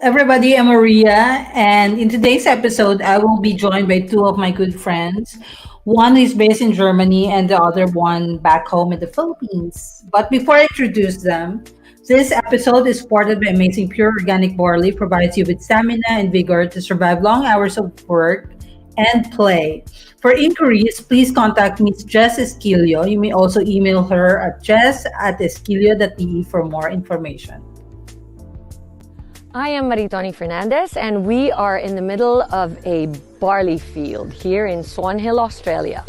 everybody. I'm Maria, and in today's episode, I will be joined by two of my good friends. One is based in Germany, and the other one back home in the Philippines. But before I introduce them, this episode is supported by Amazing Pure Organic Barley, provides you with stamina and vigor to survive long hours of work and play. For inquiries, please contact Miss Jess Esquilio. You may also email her at jess@esquilio.de for more information. I am Maritoni Fernandez, and we are in the middle of a barley field here in Swan Hill, Australia.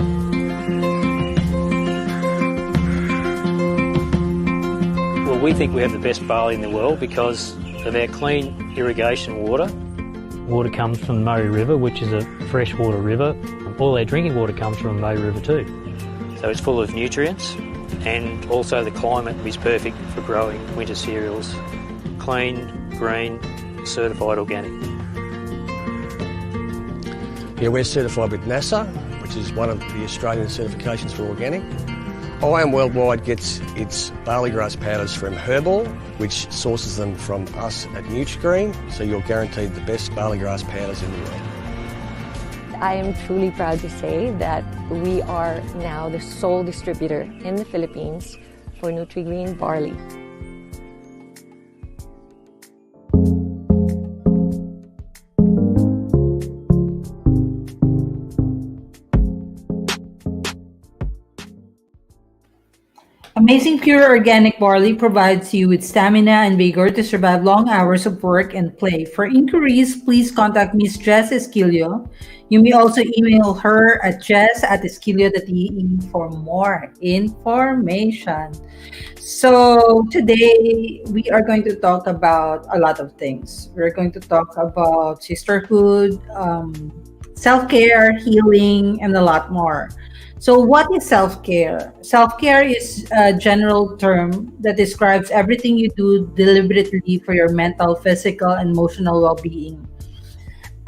Well, we think we have the best barley in the world because of our clean irrigation water. Water comes from the Murray River, which is a freshwater river. All our drinking water comes from the Murray River too. So it's full of nutrients, and also the climate is perfect for growing winter cereals. Clean, green, certified organic. Yeah, we're certified with NASA, which is one of the Australian certifications for organic. IAM Worldwide gets its barley grass powders from Herbal, which sources them from us at Nutrigreen, so you're guaranteed the best barley grass powders in the world. I am truly proud to say that we are now the sole distributor in the Philippines for Nutrigreen barley. Amazing Pure Organic Barley provides you with stamina and vigor to survive long hours of work and play. For inquiries, please contact Miss Jess Esquilio. You may also email her at jess@esquilio.de for more information. So today we are going to talk about a lot of things. We're going to talk about sisterhood, self-care, healing, and a lot more. So, what is self care? Self care is a general term that describes everything you do deliberately for your mental, physical, and emotional well being.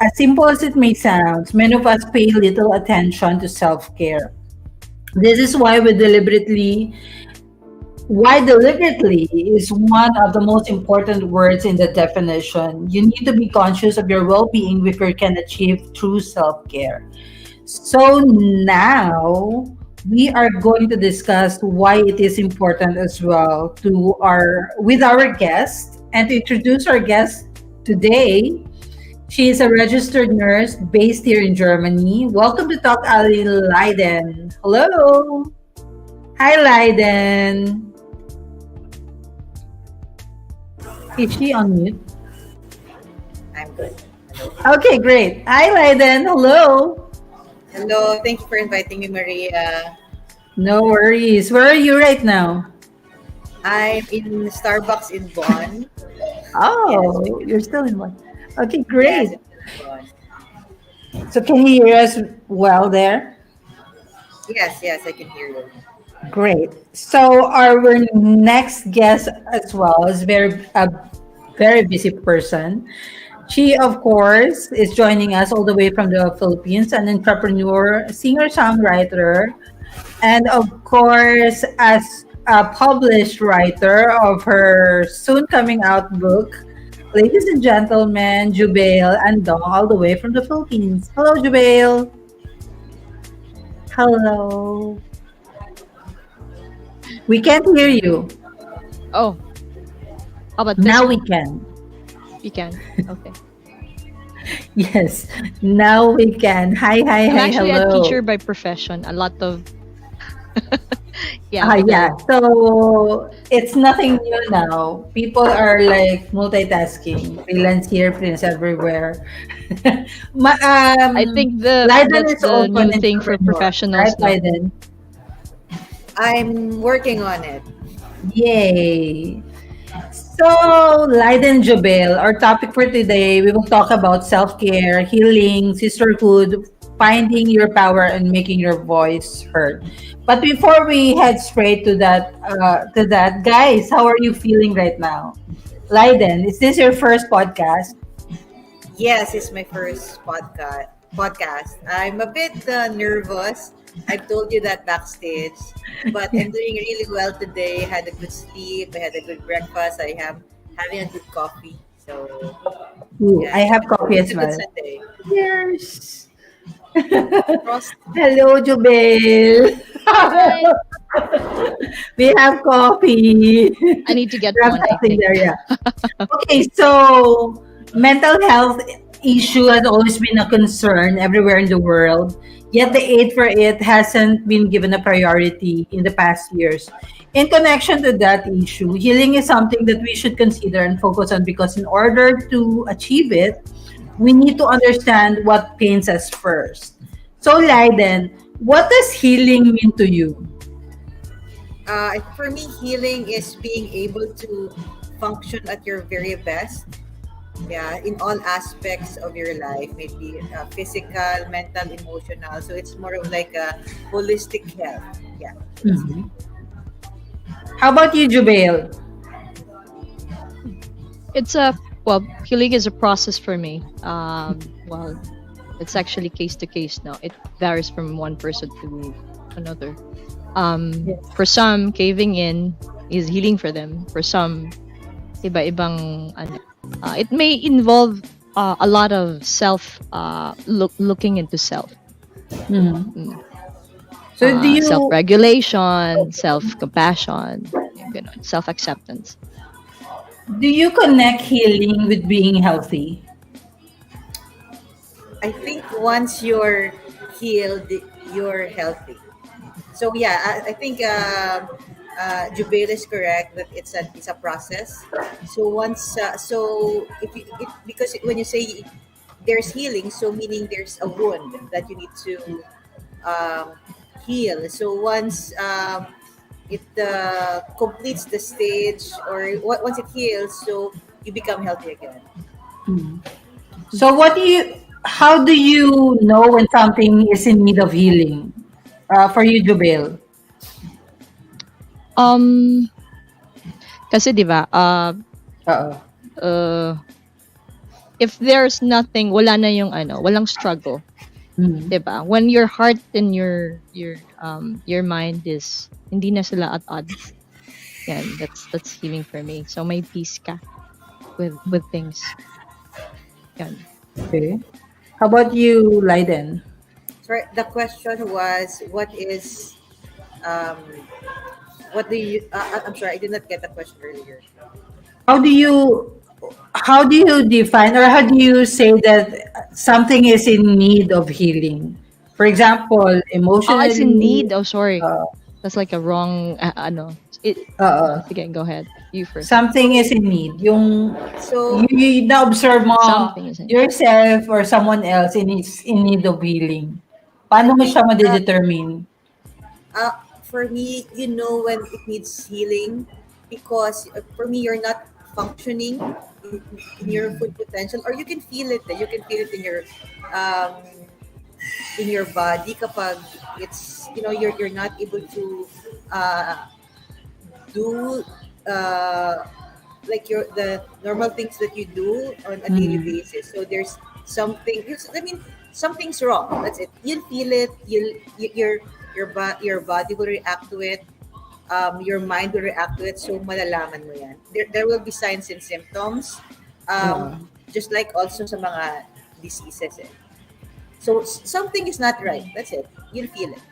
As simple as it may sound, many of us pay little attention to self care. This is why deliberately is one of the most important words in the definition. You need to be conscious of your well being before you can achieve true self care. So now we are going to discuss why it is important as well to our with our guest, and to introduce our guest today. She is a registered nurse based here in Germany. Welcome to TalkAlley, Leiden. Hello. Hi, Leiden. Is she on mute? I'm good. Okay, great. Hi, Leiden. Hello. Hello, thank you for inviting me, Maria. No worries. Where are you right now? I'm in Starbucks in Bonn. Yes, Oh, you're still in one. Okay, yes, great. in Bonn. So can you hear us well there? Yes, I can hear you. Great. So our next guest as well is a very busy person. She, of course, is joining us all the way from the Philippines, an entrepreneur, singer-songwriter, and of course, as a published writer of her soon coming out book. Ladies and gentlemen, Jubail and Dong, all the way from the Philippines. Hello, Jubail. Hello. We can't hear you. Oh, how about this Now we one? can. You can. Okay. Yes, now we can. Hi, hi, I'm hi, actually a hello. teacher by profession. A lot of yeah, Yeah, go. so it's nothing new now. People are like multitasking, freelance here, freelance everywhere. I think the Leiden that's is the also an new thing for entrepreneur, right, professionals now. Leiden? I'm working on it. Yay! So, Leiden Jobel, our topic for today, we will talk about self-care, healing, sisterhood, finding your power, and making your voice heard. But before we head straight to that, guys, how are you feeling right now? Leiden, is this your first podcast? Yes, it's my first podcast. I'm a bit nervous. I've told you that backstage, but I'm doing really well today. Had a good sleep. I had a good breakfast. I am having a good coffee. So Ooh, yeah, I have coffee it's as a good well. Sunday. Cheers. Frost. Hello, Jubel. Hi. We have coffee. I need to get We have one, I something think. there, yeah. Okay, so mental health issue has always been a concern everywhere in the world, yet the aid for it hasn't been given a priority in the past years. In connection to that issue, healing is something that we should consider and focus on because in order to achieve it, we need to understand what pains us first. So, Leiden, what does healing mean to you? For me, healing is being able to function at your very best. Yeah, in all aspects of your life, maybe physical, mental, emotional. So it's more of like a holistic health. Yeah, so that's it. Mhm. How about you, Jubail? It's a well, healing is a process for me. Well, it's actually case to case now. It varies from one person to another. Yes. For some, caving in is healing for them. For some, iba-ibang ano. It may involve a lot of self looking into self. Mhm. Mm. So, do you Self-regulation, self-compassion, yung ganun, self-acceptance. connect healing with being healthy? I think once you're healed, you're healthy. So yeah, I think Jubail is correct that it's a process. So once so if you because when you say there's healing, so meaning there's a wound that you need to um, heal. So once it completes the stage or once it heals, so you become healthy again. So, how do you know when something is in need of healing? For you, Jubail. Um, Kasi 'di ba, Uh-oh. uh, if there's nothing, wala na yung ano, walang struggle, Mhm. 'di ba? When your heart and your mind is hindi na sila at odds, yan, that's healing for me. So may peace ka with things, yan. Okay. How about you, Leiden? Sorry, the question was um, what do you? I'm sorry, I did not get the question earlier. How do you how do you define or how do you say that something is in need of healing? For example, Oh, it's in emotionally, need. Oh, sorry. uh, That's like a wrong ano. uh, Sige, go ahead. You first. something is in need. Yung So na-observe mo Something is in. yourself or someone else is in need of healing. I Paano mo think siya madedetermine? for me, you know when it needs healing because for me, you're not functioning in your full potential, or you can feel it. You can feel it um, in your body kapag it's you're not able to uh, do like the normal things that you do on a daily Mhm. basis. So there's something. I mean, something's wrong. That's it. You'll feel it. Your body will react to it. Your mind will react to it. So malalaman mo yan. There will be signs and symptoms. Um, Oo. just like also sa mga diseases. Eh. So something is not right. That's it. You'll feel it.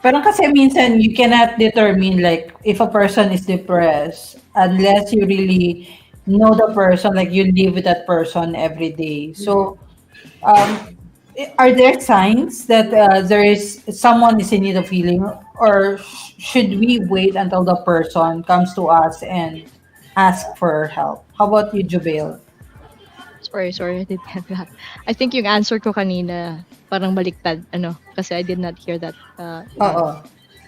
Parang kasi minsan you cannot determine like if a person is depressed unless you really know the person, like you live with that person every day. Mhm. So, um, are there signs that there is someone is in need of healing, or should we wait until the person comes to us and ask for help? How about you, Jubail? Sorry, I didn't get that. I think yung answer ko kanina parang baliktad ano kasi I did not hear that Oo,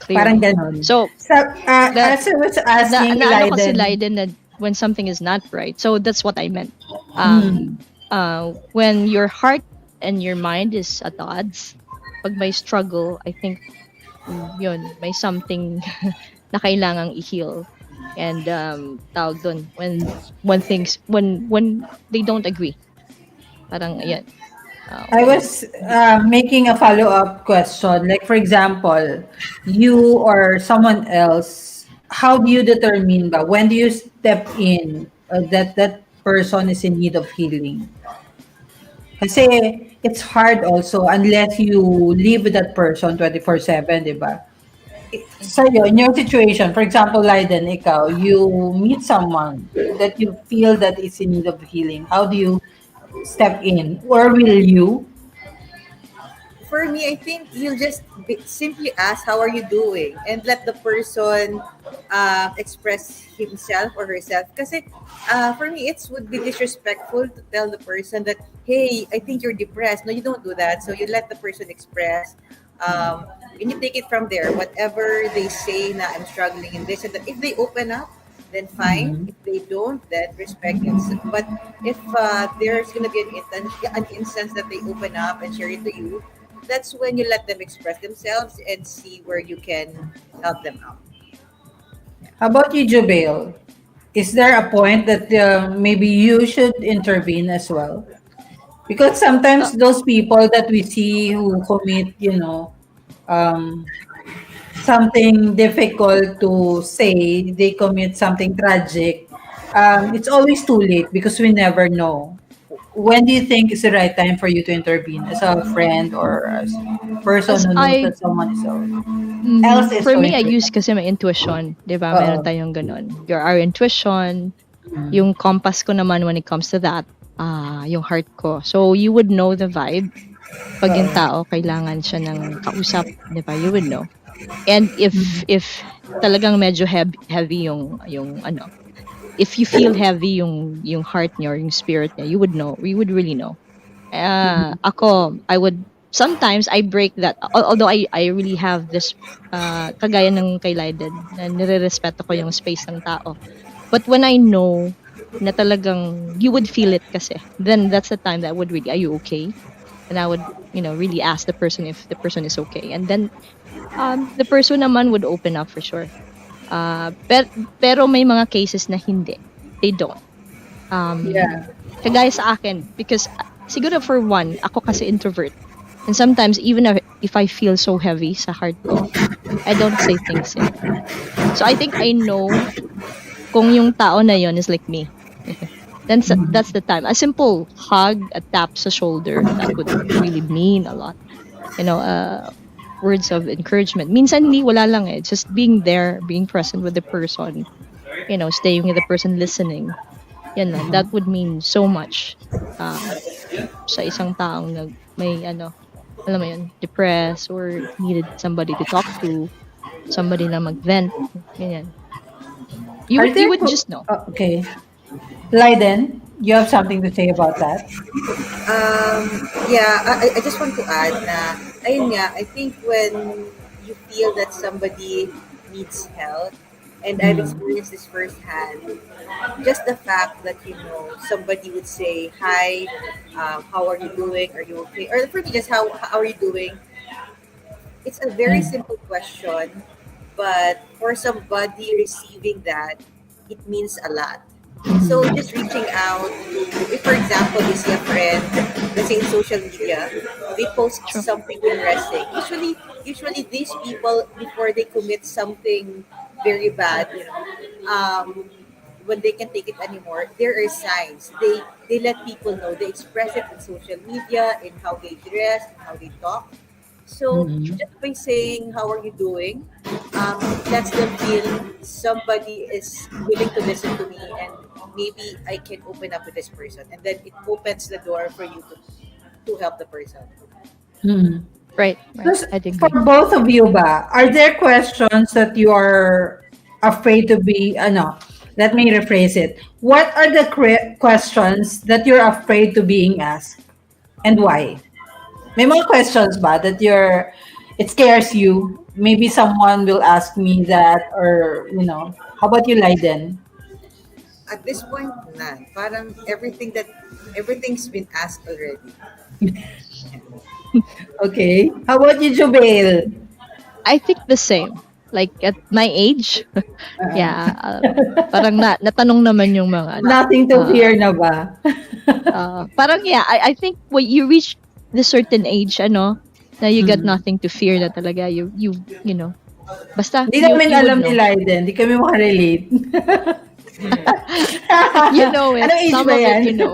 parang clearly. ganon. So, So, the as I was asking na ano kasi Leiden, Leiden na when something is not right. So that's what I meant. Um mm, when your heart and your mind is at odds, pag may struggle, I think yun, may something na kailangang i-heal. And tawag dun, when things when they don't agree. Parang ayan. I When was making a follow-up question. Like, for example, you or someone else, how do you determine ba? When do you step in that that person is in need of healing. Kasi it's hard also unless you live with that person 24/7, di ba? Sa'yo, in your situation, for example, Leiden, ikaw, you meet someone that you feel that is in need of healing. How do you step in? Or will you? For me, I think you'll just simply ask, "How are you doing?" and let the person express himself or herself. Because for me, it would be disrespectful to tell the person that, "Hey, I think you're depressed." No, you don't do that. So you let the person express. And you take it from there. Whatever they say, na I'm struggling in this and that. If they open up, then fine. Mhm. If they don't, then respect it. But if there's gonna be an instance that they open up and share it to you, that's when you let them express themselves and see where you can help them out. How about you, Jubail? Is there a point that maybe you should intervene as well? Because Uh, sometimes those people that we see who commit, um, something difficult to say, they commit something tragic, it's always too late because we never know. When do you think is the right time for you to intervene as a friend or as a person as who knows I that someone is so else is For me, going I through use that? kasi my intuition, 'di ba? Meron Oo. tayong gano'n. Our intuition, Mm. yung compass ko naman when it comes to that, yung heart ko. So, you would know the vibe pag yung Oo. tao kailangan siya ng kausap, 'di ba? You would know. And if talagang medyo heavy yung ano, if you feel heavy yung heart niya or yung spirit niya, you would know. We would really know. Ako, I would sometimes I break that. Although I really have this kagaya ng kay Leiden na nirerespeto ko yung space ng tao. But when I know na talagang you would feel it kasi, then that's the time that I would really, are you okay? And I would, really ask the person if the person is okay. And then the person naman would open up for sure. Pero may mga cases na hindi. They don't. Um, Yeah. Kagaya sa akin, because siguro for one, ako kasi introvert. And sometimes, even if I feel so heavy sa heart ko, I don't say things eh. So I think I know kung yung tao na yon is like me. Then that's the time. A simple hug, a tap sa shoulder, that would really mean a lot. Words of encouragement. Minsan hindi, wala lang eh. Just being there, being present with the person, staying with the person, listening. Yan lang, that would mean so much uh, sa isang taong may alam mo yun, depressed or needed somebody to talk to, somebody na mag-vent, ganyan. You Are would you there would just know. okay. Leiden, you have something to say about that? Yeah, I just want to add na, ayun nga, I think when you feel that somebody needs help, and I've Mm. experienced this firsthand, just the fact that, somebody would say, "Hi, how are you doing? Are you okay?" Or for me, just how are you doing? It's a very Mm. simple question, but for somebody receiving that, it means a lot. So Mhm. just reaching out to, if for example you see a friend, let's say in social media, they post True. something interesting. Usually these people, before they commit something very bad, when they can take it anymore, there are signs. They let people know. They express it in social media, in how they dress, in how they talk. So Mhm. just by saying how are you doing, it lets them feel somebody is willing to listen to me, and maybe I can open up with this person, and then it opens the door for you to help the person. Mhm. Right. Just I'd for agree. both of you ba, are there questions that you are afraid to be, let me rephrase it. What are the questions that you're afraid to being asked and why? May mga questions ba that it scares you? Maybe someone will ask me that or, how about you, Leiden? At this point, none. Parang everything's been asked already. Okay. How about you, Jubail? I think the same. Like at my age, yeah, parang natanong naman yung mga ano. Nothing to fear na ba? Parang yeah, I think when you reach the certain age, na you got Mm. nothing to fear na talaga. You know, basta Hindi you namin you would alam ni know. Leiden. Hindi kami makarelate. You know it. Anong age Some ba of it, yan? you know.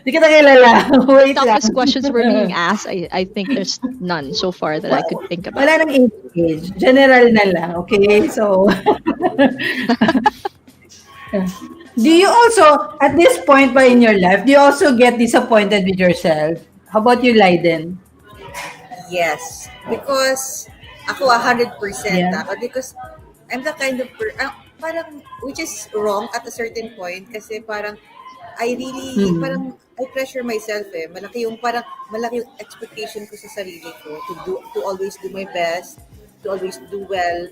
Di kita kilala. Wait lang. Toughest questions were being asked. I think there's none so far that I could think about. Wala nang age. General na lang. Okay? So, do you also, at this point ba in your life, do you also get disappointed with yourself? How about you, Leiden? Yes, because ako 100% Yeah. ako because I'm the kind of parang which is wrong at a certain point kasi parang I really Hmm. parang I pressure myself eh. Malaki yung expectation ko sa sarili ko to always do my best, to always do well.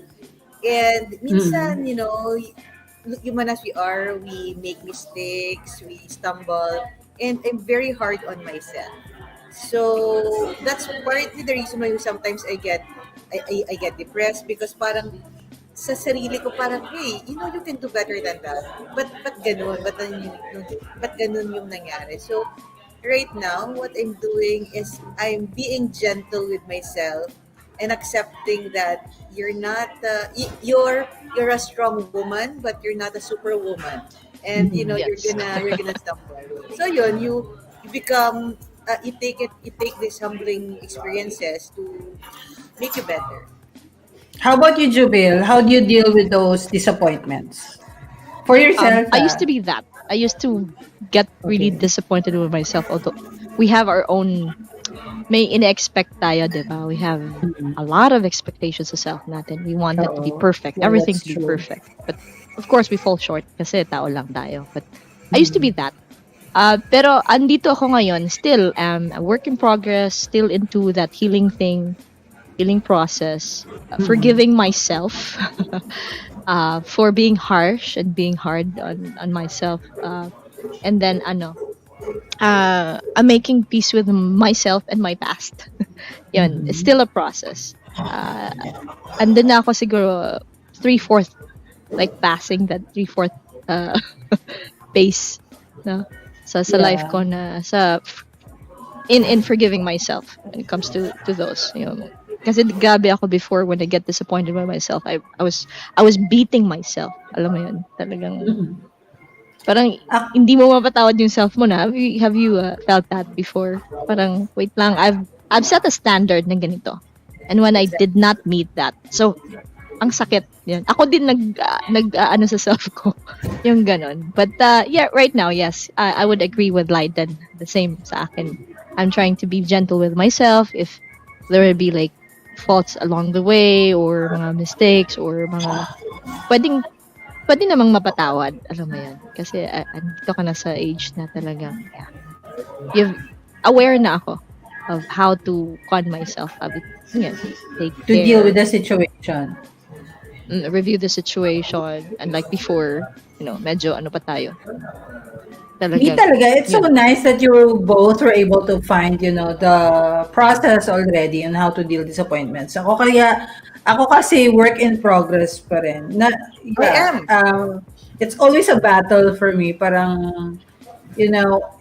And Hmm. minsan, human as we are, we make mistakes, we stumble, and I'm very hard on myself. So that's partly the reason why sometimes I get depressed because parang sa sarili ko parang, hey, you can do better than that. But ganun, but ganun yung nangyari. So right now, what I'm doing is I'm being gentle with myself and accepting that you're not you're a strong woman, but you're not a superwoman. And Yes. you're gonna stumble. So you become you take these humbling experiences to make you better. How about you, Jubil? How do you deal with those disappointments? For yourself, I used to be that. I used to get really Okay. disappointed with myself. Although we have our own, may ina-expect tayo, di ba? We have a lot of expectations sa self natin. We want it to be Oo. perfect, Yeah, everything that's to be true. perfect. But of course, we fall short kasi tao lang tayo. But I used to be Mm. that. Pero andito ako ngayon, still a work in progress, still into that healing process, forgiving myself for being harsh and being hard on myself. And then I'm making peace with myself and my past. Yun, it's still a process. Uh, andun na ako siguro 3/4, like passing that 3/4 uh, pace, no? Sa life Yeah. ko na in forgiving myself when it comes to those, kasi gabi ako before when I get disappointed by myself. I was beating myself. Alam mo yun, talagang parang Ah, hindi mo mapatawad yung self mo na. Have you felt that before? Parang wait lang, I've set a standard na ganito. And when I did Exactly. not meet that, so ang sakit yun. Ako din ano sa self ko, yung ganon. But yeah, right now, yes, I would agree with Leiden. The same sa akin. I'm trying to be gentle with myself. If there will be like faults along the way or mga mistakes or mga pwedeng pwede namang mapatawad, alam mo yan. Kasi andito ka na sa age na talagang, yeah, you've, aware na ako of how to con myself, yun, take to deal with care, the situation. review the situation, and like before, medyo ano pa tayo, Me talagang, talaga, it's so yun. nice that you both were able to find, the process already on how to deal disappointments. Ako kasi work in progress pa rin. I Yeah, am. it's always a battle for me. Parang,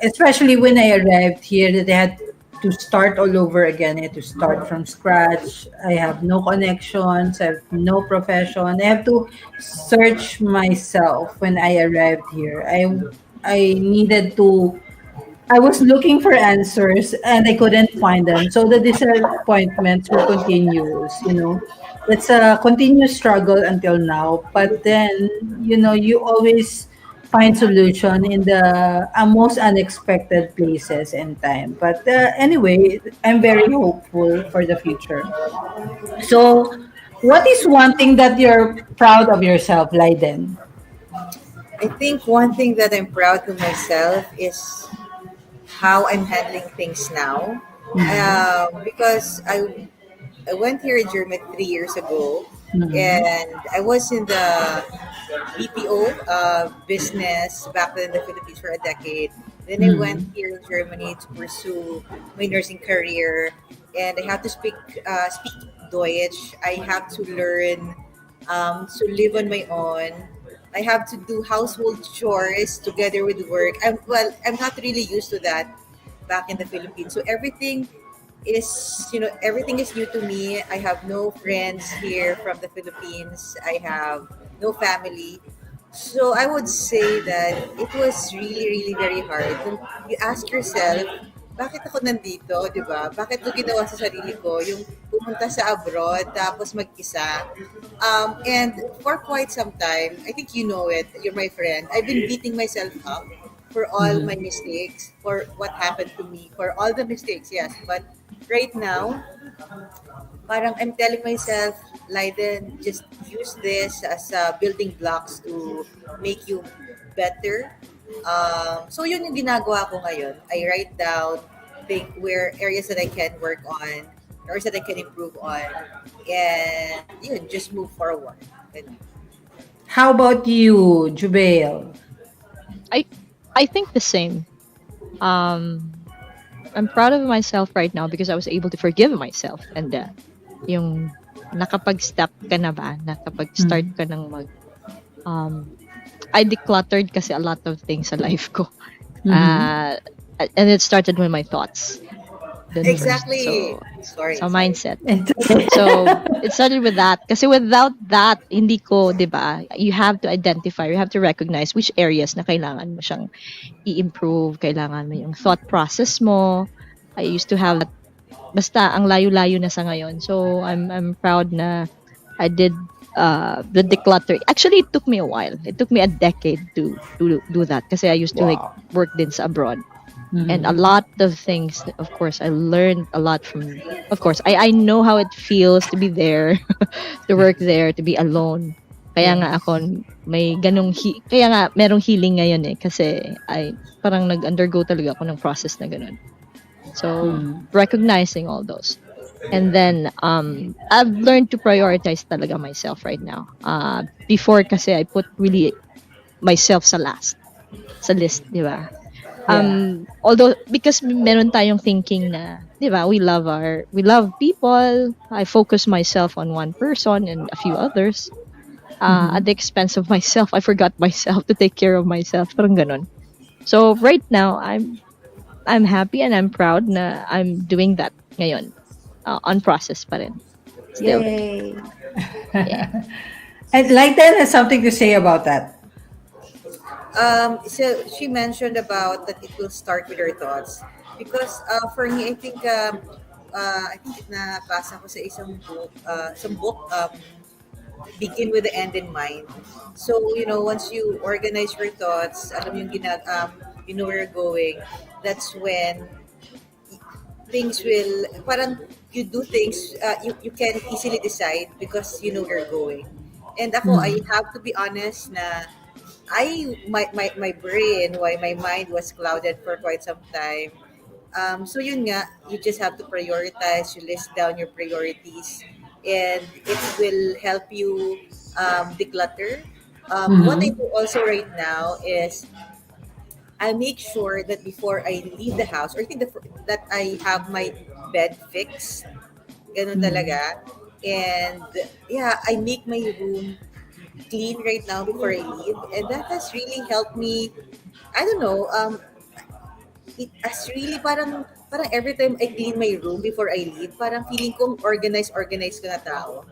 especially when I arrived here, that I had to start all over again. I had to start from scratch. I have no connections. I have no profession. I have to search myself when I arrived here. I needed to. I was looking for answers and I couldn't find them. So the disappointments were continuous. It's a continuous struggle until now. But then, you always find solution in the most unexpected places and time. But anyway, I'm very hopeful for the future. So, what is one thing that you're proud of yourself, Leiden? I think one thing that I'm proud to myself is how I'm handling things now. Mhm. Because I went here in Germany 3 years ago, Mhm. and I was in the BPO business back then in the Philippines for a decade. Then I went Mhm. here in Germany to pursue my nursing career, and I have to speak Deutsch. I have to learn to live on my own. I have to do household chores together with work. I'm not really used to that back in the Philippines. So everything is, everything is new to me. I have no friends here from the Philippines. I have no family. So I would say that it was really, really very hard. Kung you ask yourself, bakit ako nandito, di ba? Bakit ko ginawa sa sarili ko, yung pumunta sa abroad, tapos mag-isa. And for quite some time, I think you know it, you're my friend, I've been beating myself up for all my mistakes, for what happened to me, for all the mistakes, yes. But right now, parang I'm telling myself, Leiden, just use this as building blocks to make you better. So yun yung ginagawa ko ngayon. I write down, think where areas that I can work on, areas that I can improve on, and yun, just move forward. Ganun. How about you, Jubail? I I think the same. Um, I'm proud of myself right now because I was able to forgive myself and yung nakapag-step ka na ba, nakapag-start ka ng um, I decluttered kasi a lot of things sa life ko. Uh, and it started with my thoughts. Dun first. Exactly. Sorry. So mindset. And So it started with that. Kasi without that, hindi ko, di ba, you have to identify, you have to recognize which areas na kailangan mo siyang i-improve, kailangan mo yung thought process mo. I used to have that, basta ang layo-layo na sa ngayon. So I'm proud na I did the declutter. Actually, it took me a while. It took me a decade to do that kasi I used to like work din sa abroad. And a lot of things, of course, I learned a lot from, of course, I know how it feels to be there, to work there, to be alone. Kaya nga ako, may ganong, kaya nga merong healing ngayon kasi I parang nag-undergo talaga ako ng process na ganon. So, recognizing all those. And then, I've learned to prioritize talaga myself right now. Before kasi I put really myself sa last, sa list, di ba? Although because meron tayong thinking na, 'di ba, we love people. I focus myself on one person and a few others. At the expense of myself, I forgot myself to take care of myself. Parang ganun. So right now, I'm happy and I'm proud na I'm doing that ngayon. On process pa rin. Still. yay. And Lighten has something to say about that. So she mentioned about that it will start with her thoughts because for me I think nabasa ko sa isang book, begin with the end in mind. So once you organize your thoughts, alam yung you know where you're going, that's when things will parang you do things, you can easily decide because you know where you're going. And ako, I have to be honest na my brain, why my mind was clouded for quite some time. So yun nga, you just have to prioritize, you list down your priorities, and it will help you declutter. What I do also right now is I make sure that before I leave the house, or I think that I have my bed fixed. Ganun talaga. And yeah, I make my room clean right now before I leave, and that has really helped me. I don't know. It has really parang every time I clean my room before I leave, parang feeling kong organized ko na tao.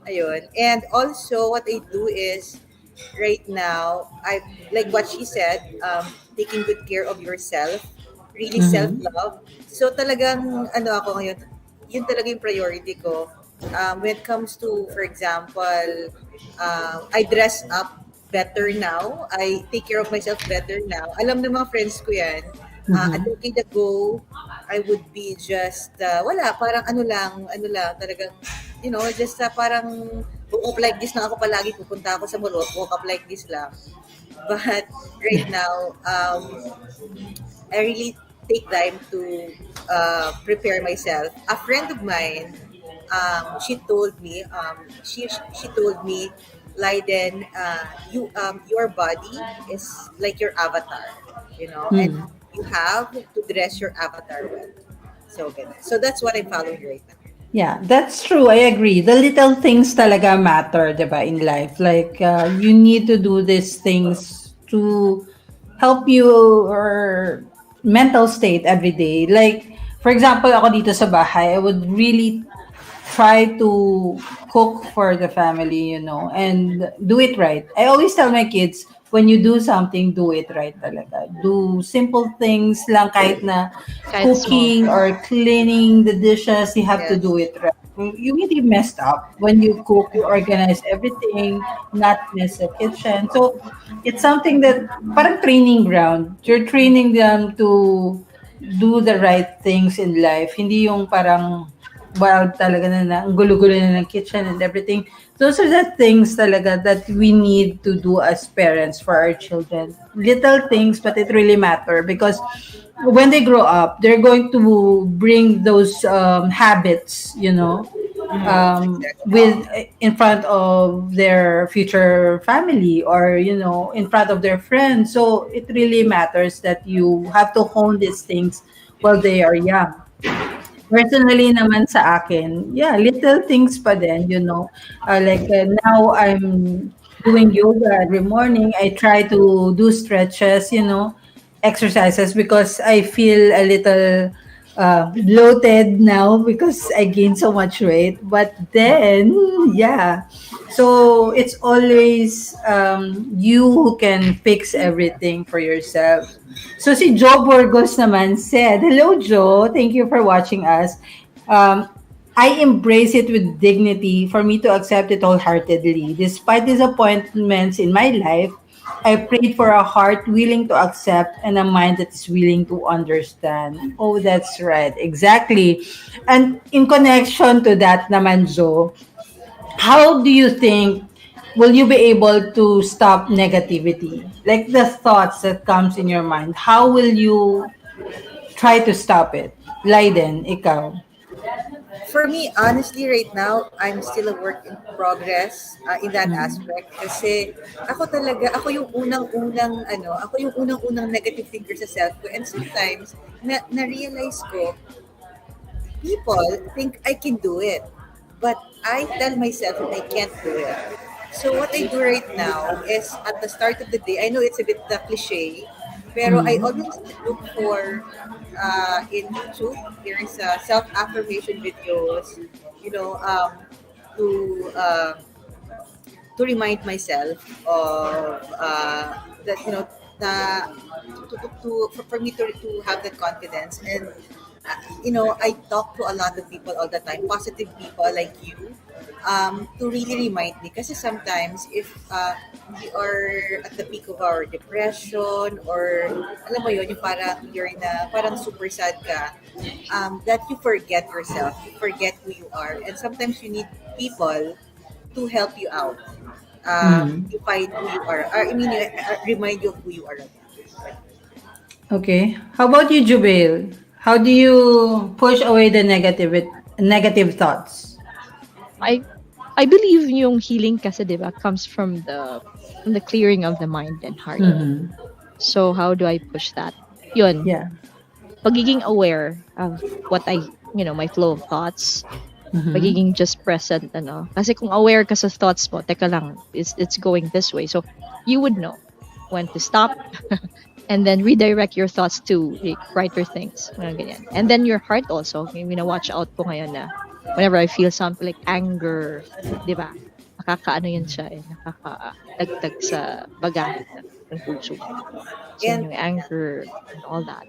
Ayun. And also, what I do is right now, I like what she said, taking good care of yourself, really self-love. So talagang ako ngayon, yun talaga yung priority ko. When it comes to, for example, I dress up better now. I take care of myself better now. Alam ng mga friends ko yan. A decade ago, I would be just, wala, parang ano lang, talagang, just parang woke up like this na ako palagi, pupunta ako sa mall, woke up like this lang. But right now, I really take time to prepare myself. A friend of mine, she told me, she told me, Leiden, your body is like your avatar, and you have to dress your avatar well. So good. So that's what I'm following right now. Yeah, that's true. I agree. The little things talaga matter, diba, in life. Like, you need to do these things to help you or mental state every day. Like, For example, ako dito sa bahay, I would really try to cook for the family, and do it right. I always tell my kids, when you do something, do it right talaga. Do simple things lang, kahit na Kahit small cooking things. or cleaning the dishes, you have to Yes. do it right. You really messed up. When you cook, you organize everything, not mess the kitchen. So, it's something that parang training ground. You're training them to do the right things in life. Hindi yung parang wild talaga na ang gulo-gulo na ng kitchen and everything. Those are the things talaga that we need to do as parents for our children. Little things, but it really matter because when they grow up, they're going to bring those habits, Exactly. with in front of their future family, or in front of their friends. So it really matters that you have to hone these things while they are young. Personally naman sa akin, yeah, little things pa din, like now I'm doing yoga every morning. I try to do stretches, exercises, because I feel a little bloated now because I gained so much weight. But then, yeah. So it's always you who can fix everything for yourself. So si Joe Burgos naman said, "Hello Joe, thank you for watching us. Um, I embrace it with dignity for me to accept it wholeheartedly. Despite disappointments in my life, I prayed for a heart willing to accept and a mind that's willing to understand." Oh, that's right. Exactly. And in connection to that naman, Joe, how do you think will you be able to stop negativity? Like the thoughts that comes in your mind, how will you try to stop it? Leiden, ikaw. For me, honestly, right now, I'm still a work in progress in that Mm. aspect. Kasi ako yung unang-unang negative thinker sa self ko. And sometimes, na-realize ko, people think I can do it. But I tell myself that I can't do it. So what I do right now is at the start of the day, I know it's a bit cliche, pero I Mm. always look for in YouTube, there is self-affirmation videos, you know, to remind myself of that, the, for me to have that confidence. And I talk to a lot of people all the time, positive people like you, to really remind me. Because sometimes, if we are at the peak of our depression, or alam mo yun, yung parang you're in a, parang super sad ka, that you forget yourself, you forget who you are. And sometimes you need people to help you out, Mm. to find who you are. I mean, remind you of who you are. Okay. How about you, Jubail? How do you push away the negative thoughts? I I believe yung healing kasi 'di ba comes from the clearing of the mind and heart. Mm-hmm. So how do I push that? Yun, Yeah. pagiging aware of what my flow of thoughts, Mm-hmm. pagiging just present, ano. Kasi kung aware ka sa thoughts mo, teka lang, it's going this way. So you would know when to stop and then redirect your thoughts to brighter things. Mga ganyan. And then your heart also, may watch out ko ngayon na whenever I feel something like anger, di ba? Nakakaano yun siya nakakadagdag sa bagahe ng puso. So And yun yung anger and all that.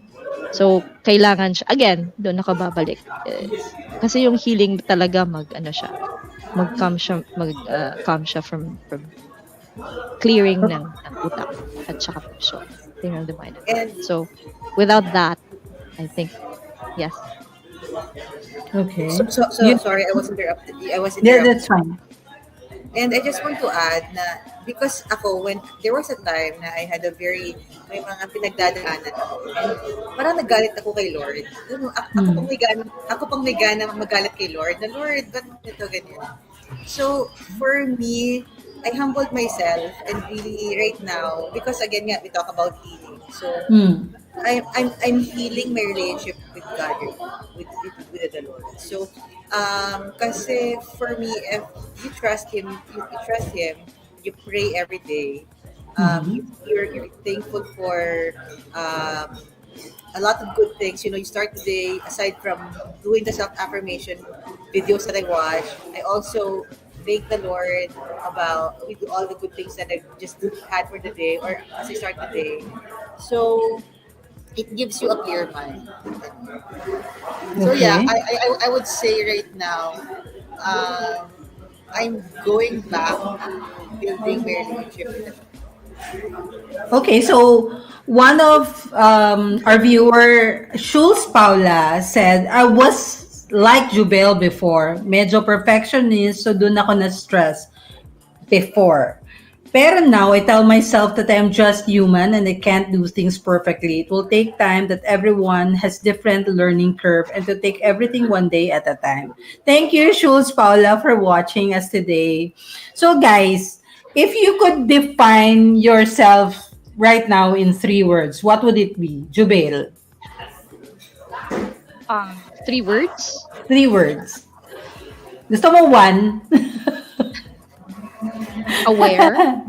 So kailangan siya, again, doon nakababalik. Kasi yung healing talaga mag-come siya from clearing ng utak at saka puso. Clearing of the mind and heart. and So, without that, I think, yes. Okay. so You, sorry, I was interrupted. I was yeah, interrupted. that's fine. And I just want to add na, because ako, when there was a time na I had may mga pinagdadaanan ako, and parang nagalit ako kay Lord. Mm. Ako pang may gana magalit kay Lord, na Lord, ba't ito ganyan? So, for me, I humbled myself, and really right now, because again nga, we talk about healing. So, Mm. I'm healing my relationship with God, with the Lord. So, kasi for me, if you trust Him, you trust Him, you pray every day. Mm-hmm. You're thankful for um, a lot of good things. You start the day, aside from doing the self affirmation videos that I watch, I also thank the Lord about with all the good things that I just had for the day or as I start the day. So it gives you a clear mind. So yeah, Okay. I would say right now, um, I'm going back to building my relationship with the Okay, so one of our viewer, Schulz Paula, said, I was like Jubel before. Medyo perfectionist, so dun ako na-stress before. Pero now, I tell myself that I'm just human and I can't do things perfectly. It will take time, that everyone has different learning curve, and to take everything one day at a time. Thank you, Schulz Paula, for watching us today. So, guys, if you could define yourself right now in 3 words, what would it be? Jubail, 3 words. 3 words. Gusto mo one? Aware.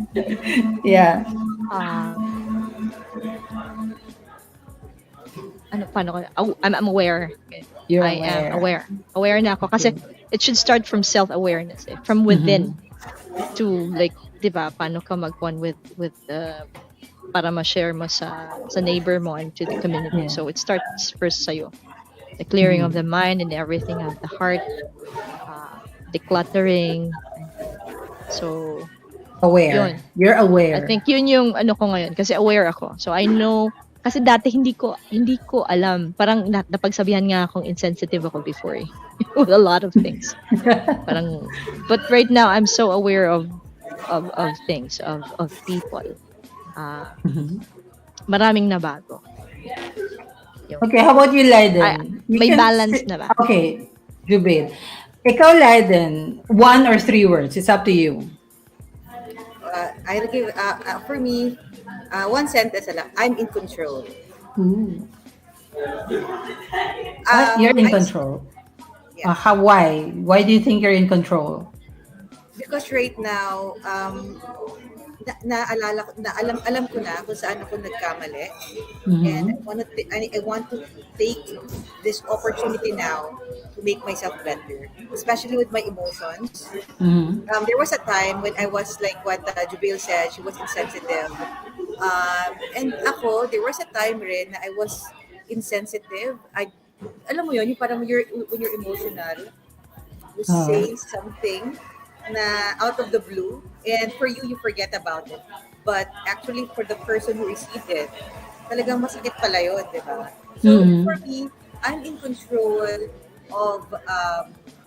Yeah. Um, paano ko? I'm aware. Okay. You're I am aware. aware. Aware na ako kasi it should start from self-awareness, from within to like, 'di ba, paano ka mag-one with para ma-share mo sa neighbor mo and to the community. Yeah. So it starts first sa'yo. The clearing of the mind and everything of the heart, decluttering. So Aware. yun. You're I aware. think yun yung ano ko ngayon kasi aware ako. So I know kasi dati hindi ko alam. Parang napagsabihan nga akong insensitive ako before with a lot of things. Parang but right now I'm so aware of things, of people. Maraming nabago. Okay, how about you, Leiden? You May can balance say- na ba? Okay, Jubail. Ikaw, Leiden, 1 or 3 words. It's up to you. I'll give for me one sentence lang. I'm in control. Ooh. You're in I- control. Yeah. Why? Why do you think you're in control? Because right now, naalala ko, alam ko na kung saan ako nagkamali. And I want to take this opportunity now to make myself better, especially with my emotions. There was a time when I was like what Jubil said, she was insensitive. And ako, there was a time rin na I was insensitive. Alam mo yun, yung parang when you're emotional, you say something na out of the blue, and for you, you forget about it. But actually, for the person who received it, talagang masakit pala yun, di ba? So, for me, I'm in control of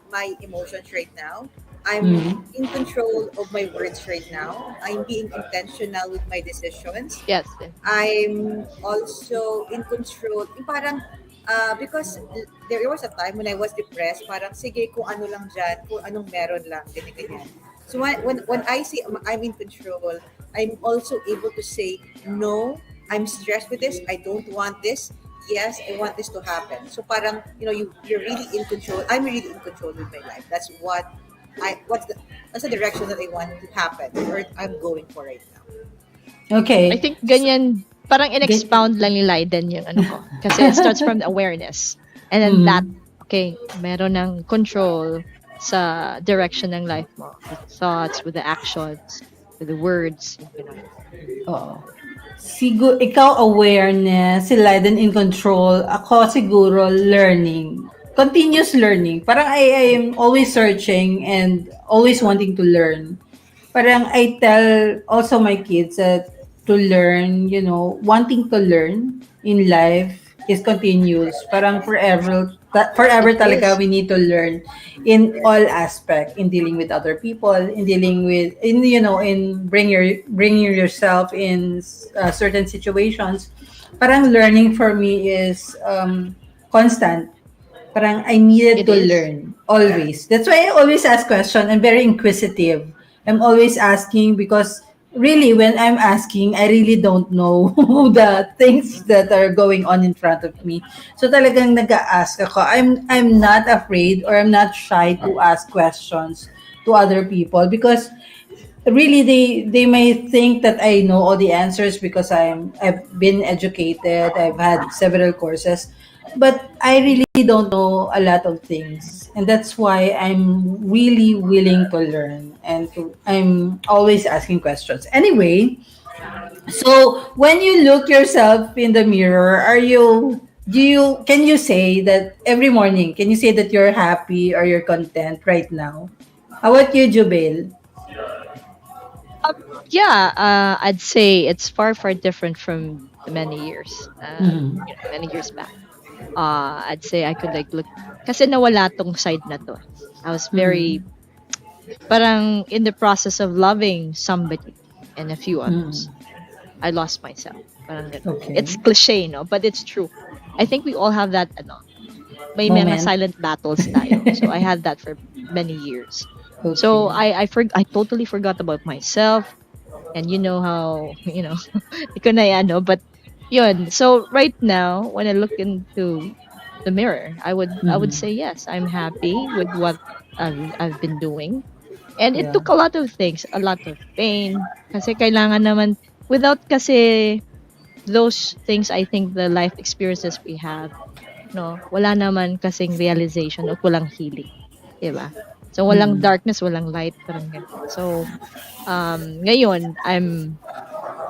my emotions right now. I'm in control of my words right now. I'm being intentional with my decisions. Yes. I'm also in control. Yung parang, because there was a time when I was depressed, parang sige kung ano lang dyan, kung anong meron lang, ganyan. So when I say I'm in control, I'm also able to say, no, I'm stressed with this, I don't want this, yes, I want this to happen. So parang, you're really in control. I'm really in control with my life. That's that's the direction that I want to happen or I'm going for right now. Okay. I think ganyan, parang in-expound lang ni Leiden yung ano ko. Kasi it starts from the awareness. And then that, okay, meron ng control sa direction ng life mo. With thoughts, with the actions, with the words. Oo. Ikaw awareness, si Leiden in control, ako siguro learning. Continuous learning. Parang I am always searching and always wanting to learn. Parang I tell also my kids that to learn, wanting to learn in life is continuous. Parang forever talaga we need to learn in all aspect, in dealing with other people, in dealing with, in bringing yourself in certain situations. Parang learning for me is constant. Parang I needed to learn always. That's why I always ask questions. I'm very inquisitive. I'm always asking because really when I'm asking, I really don't know the things that are going on in front of me. So talagang nag-ask ako. I'm not afraid or I'm not shy to ask questions to other people, because really they may think that I know all the answers because I've been educated, I've had several courses, but I really don't know a lot of things, and that's why I'm really willing to learn, and I'm always asking questions. Anyway, so when you look yourself in the mirror, can you say that every morning, can you say that you're happy or you're content right now? How about you, Jubail? Um, yeah, I'd say it's far, far different from the many years, many years back. I'd say I could like look, kasi nawala tong side na to. I was very, Mm-hmm. parang in the process of loving somebody and a few others. Mm-hmm. I lost myself. Parang ganun. Okay. It's cliche, no? But it's true. I think we all have that, ano, may mga Moment. silent battles tayo. So I had that for many years. So Okay. I totally forgot about myself, and you know how, di ko na ano, but yun. So right now, when I look into the mirror, I would Mm-hmm. say yes, I'm happy with what I've been doing. And it Yeah. took a lot of things, a lot of pain. Kasi kailangan naman, without kasi those things, I think the life experiences we have, no, wala naman kasing realization o walang healing. Diba? So, walang Mm-hmm. darkness, walang light, parang ganun. So, ngayon,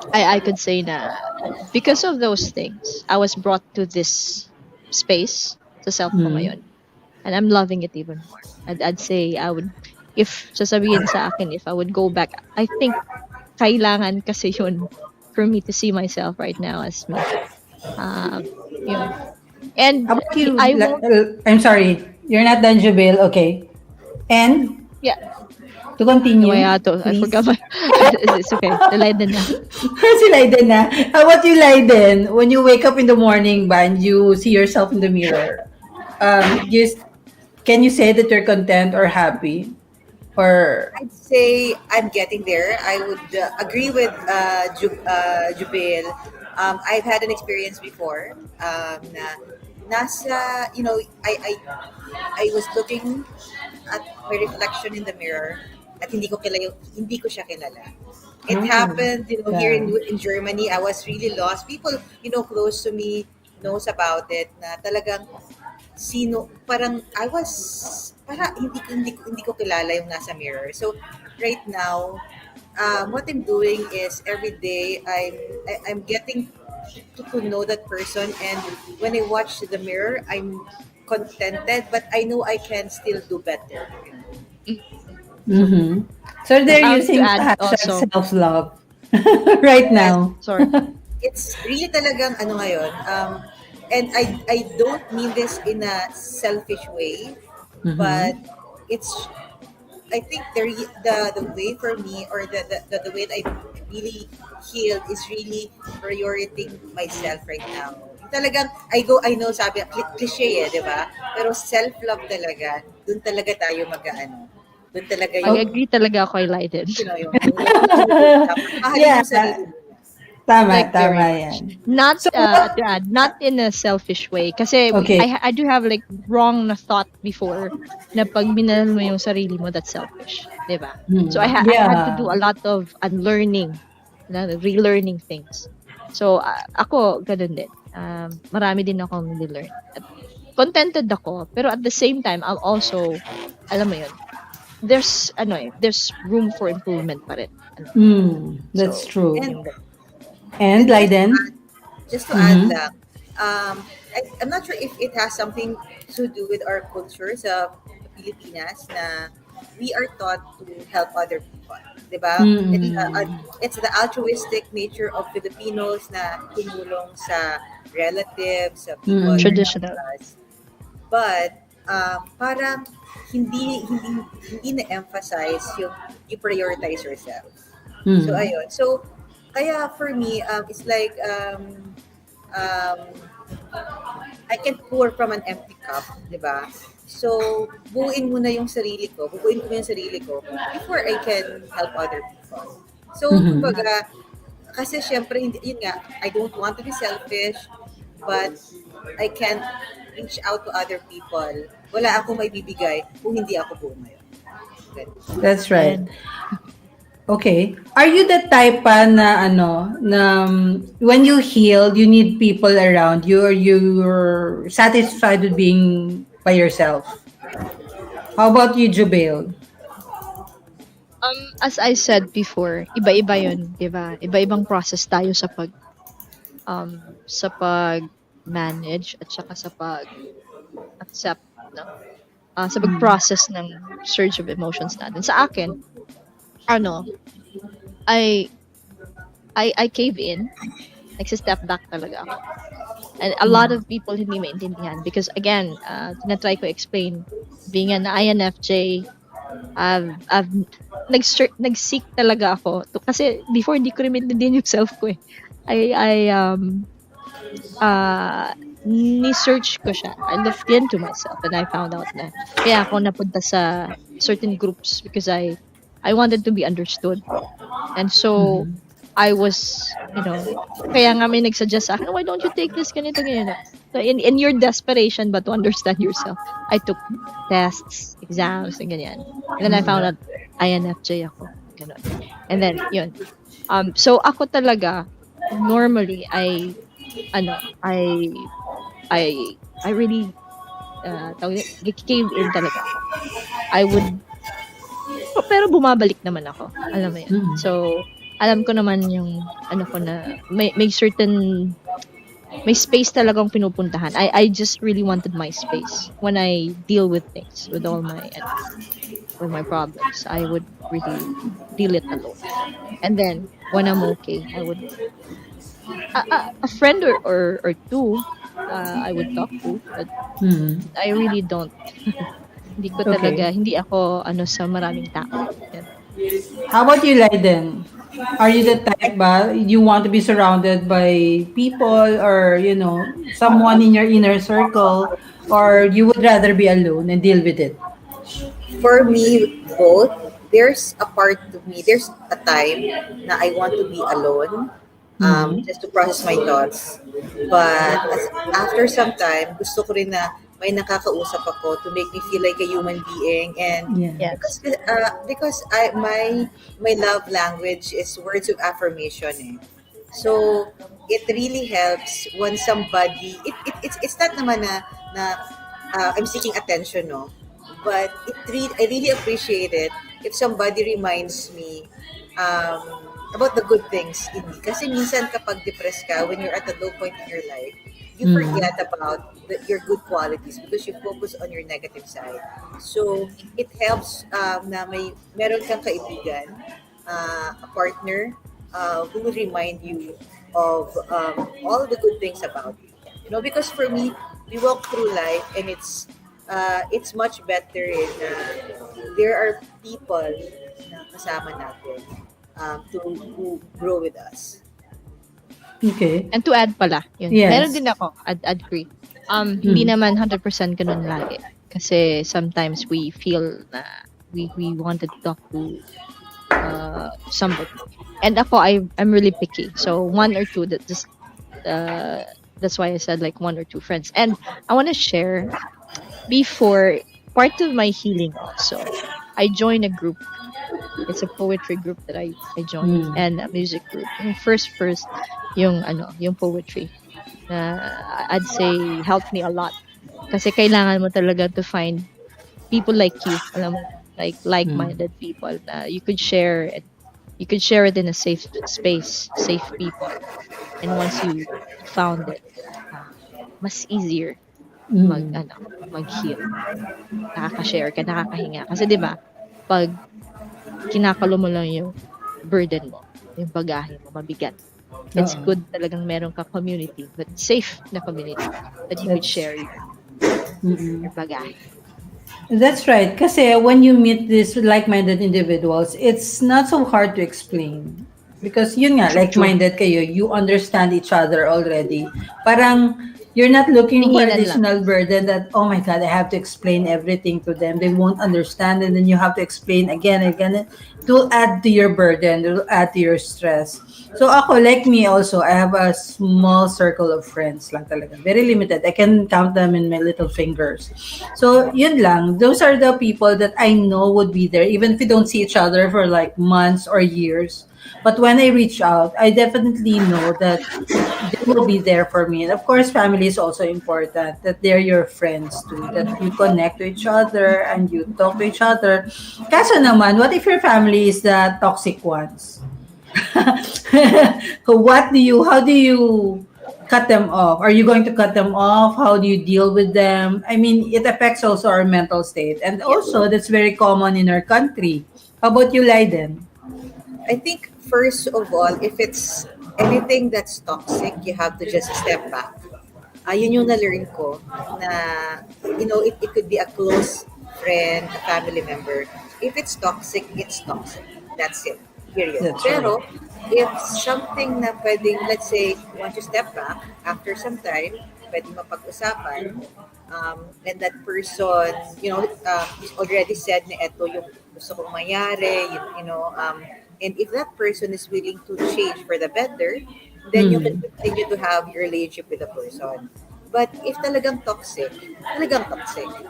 I could say na because of those things, I was brought to this space sa self ko Mm-hmm. ngayon. And I'm loving it even more. I'd say I would, if sasabihin sa akin, if I would go back, I think kailangan kasi yun for me to see myself right now as me. Yun. And How about you? I won't, I'm sorry. You're not done, Jubail. Okay. And yeah, to no, continue, I please. forgot my, it's okay. Delighted na. Si Leiden na. How about you, Leiden? When you wake up in the morning ba, and you see yourself in the mirror, just can you say that you're content or happy? Or I'd say I'm getting there. I would agree with Jubil. I've had an experience before. Na nasa, I was looking at my reflection in the mirror at hindi ko siya kilala. It oh, happened, here yeah. in Germany. I was really lost. People, close to me knows about it na talagang parang I was, hindi ko kilala yung nasa mirror. So right now, what I'm doing is every day I'm getting to know that person, and when I watch the mirror, I'm contented, but I know I can still do better. True. Mm-hmm. So they're To using the add hashtag also, self-love right Yes, now. sorry. it's really talagang ano ngayon. And I don't mean this in a selfish way, but Mm-hmm. it's I think the way for me, or the way that I really healed is really prioritizing myself right now. Talagang I know sabi cliche di ba? Pero self-love talaga, dun talaga tayo mag-aano. Dun talaga yung Oh, Mag-agree talaga ako kay Leiden. yung dapat mahalin yeah, yung sarili mo. Like tama very much. yan. Not So, to add, not in a selfish way. Kasi okay. I do have like wrong na thought before na pag minahal mo yung sarili mo, that's selfish. Diba? So I had to Yeah. do a lot of unlearning, relearning things. So ako, ganun din. Marami din akong nililearn. At contented ako, pero at the same time, I'll also, alam mo yun, there's room for improvement pa rin. That's So, true. And yung ganun. And and Leiden? just to add Mm-hmm. lang, I'm not sure if it has something to do with our culture sa Pilipinas na we are taught to help other people. Diba? Mm-hmm. It's the altruistic nature of Filipinos na tumulong sa relatives, sa people Mm-hmm. around Traditional. us. But parang hindi na-emphasize yung you prioritize yourself. So Mm-hmm. ayun. So kaya for me, it's like um, I can pour from an empty cup, di ba? So, buuin ko muna yung sarili ko before I can help other people. So, Mm-hmm. kumbaga, kasi syempre, yun nga, I don't want to be selfish, but I can reach out to other people. Wala akong may bibigay kung hindi ako buo ngayon. Good. That's right. And Okay. Are you the type pa na ano, na when you heal, you need people around you or you're satisfied with being by yourself? How about you, Jubail? as I said before, iba-iba 'yun, 'di ba? Iba-ibang process tayo sa pag manage at saka sa pag accept, no? Sa pag-process ng surge of emotions natin. Sa akin, ano, I I cave in, nagsi-step back talaga ako. And a lot of people hindi maintindihan because again, tinatry ko explain being an INFJ, I've nag-seek talaga ako to, kasi before hindi ko rin maintindihan yung self ko eh. I ni-search ko siya. I looked into myself and I found out na kaya ako napunta sa certain groups because I wanted to be understood. And so I was, kaya nga may nagsuggest sa akin, why don't you take this ganito ganito. So in your desperation but to understand yourself, I took tests, exams, and ganyan. And then I found out INFJ ako. Ganun. And then yun. So ako talaga normally ano, I really cave in talaga ako. I would pero bumabalik naman ako. Alam mo yun. So alam ko naman yung ano ko na may certain may space talagang pinupuntahan. I just really wanted my space when I deal with things, with all my problems. I would really deal it alone. And then when I'm okay, I would a friend or two I would talk to, but I really don't. Hindi ko talaga, Okay. hindi ako ano sa maraming tao. Yan. How about you, Leiden? Are you the type ba you want to be surrounded by people or, someone in your inner circle or you would rather be alone and deal with it? For me, both. There's a part of me, there's a time na I want to be alone, just to process my thoughts. But after some time, gusto ko rin na may nakakausap ako to make me feel like a human being. And Yeah. Yes. because my love language is words of affirmation. Eh. So it really helps when somebody it's not naman na I'm seeking attention, no, but I really appreciate it if somebody reminds me um, about the good things in me. Kasi minsan kapag depressed ka, when you're at a low point in your life, you forget about your good qualities because you focus on your negative side. So it helps na meron kang kaibigan, a partner who will remind you of all the good things about you. Because for me, we walk through life and it's much better na there are people na kasama natin to who grow with us. Okay. And to add pala, yun. Yes. Meron din ako, I'd agree. Hindi naman 100% ganun lagi. Kasi sometimes we feel na we wanted to talk to somebody. And ako, I'm really picky. So one or two that just that's why I said like one or two friends. And I want to share before part of my healing also. I joined a group. It's a poetry group that I joined and a music group. Yung first yung poetry. I'd say helped me a lot. Kasi kailangan mo talaga to find people like you, alam mo, like-minded people na you could share it. You could share it in a safe space, safe people. And once you found it, mas easier mag-heal. Nakaka-share ka, nakakahinga. Kasi 'di ba, pag kinakalo mo lang yung burden mo, yung bagahe mo, mabigat. It's good talagang meron ka community, but safe na community that you could share your bagahe. That's right. Kasi when you meet these like-minded individuals, it's not so hard to explain. Because yun nga, like-minded kayo, you understand each other already. Parang you're not looking for Tinginan lang. additional burden that, oh my God, I have to explain everything to them. They won't understand and then you have to explain again and again. it will add to your burden, it will add to your stress. So ako, like me also, I have a small circle of friends lang talaga. Very limited. I can count them in my little fingers. So, yun lang. Those are the people that I know would be there, even if we don't see each other for like months or years. But when I reach out, I definitely know that they will be there for me. And of course, family is also important, that they're your friends too, that you connect to each other and you talk to each other. Kaso naman, what if your family is the toxic ones? How do you cut them off? Are you going to cut them off? How do you deal with them? I mean, it affects also our mental state. And Yep. also, that's very common in our country. How about you, Leiden? I think first of all, if it's anything that's toxic, you have to just step back. Yun yung na-learn ko na, it could be a close friend, a family member. If it's toxic, it's toxic. That's it. Period. That's right. Pero, if something na pwedeng, let's say, once you step back, after some time, pwedeng mapag-usapan, and that person, already said na eto yung gusto kong mayari, and if that person is willing to change for the better, then you can Mm. continue to have your relationship with the person. But if talagang toxic.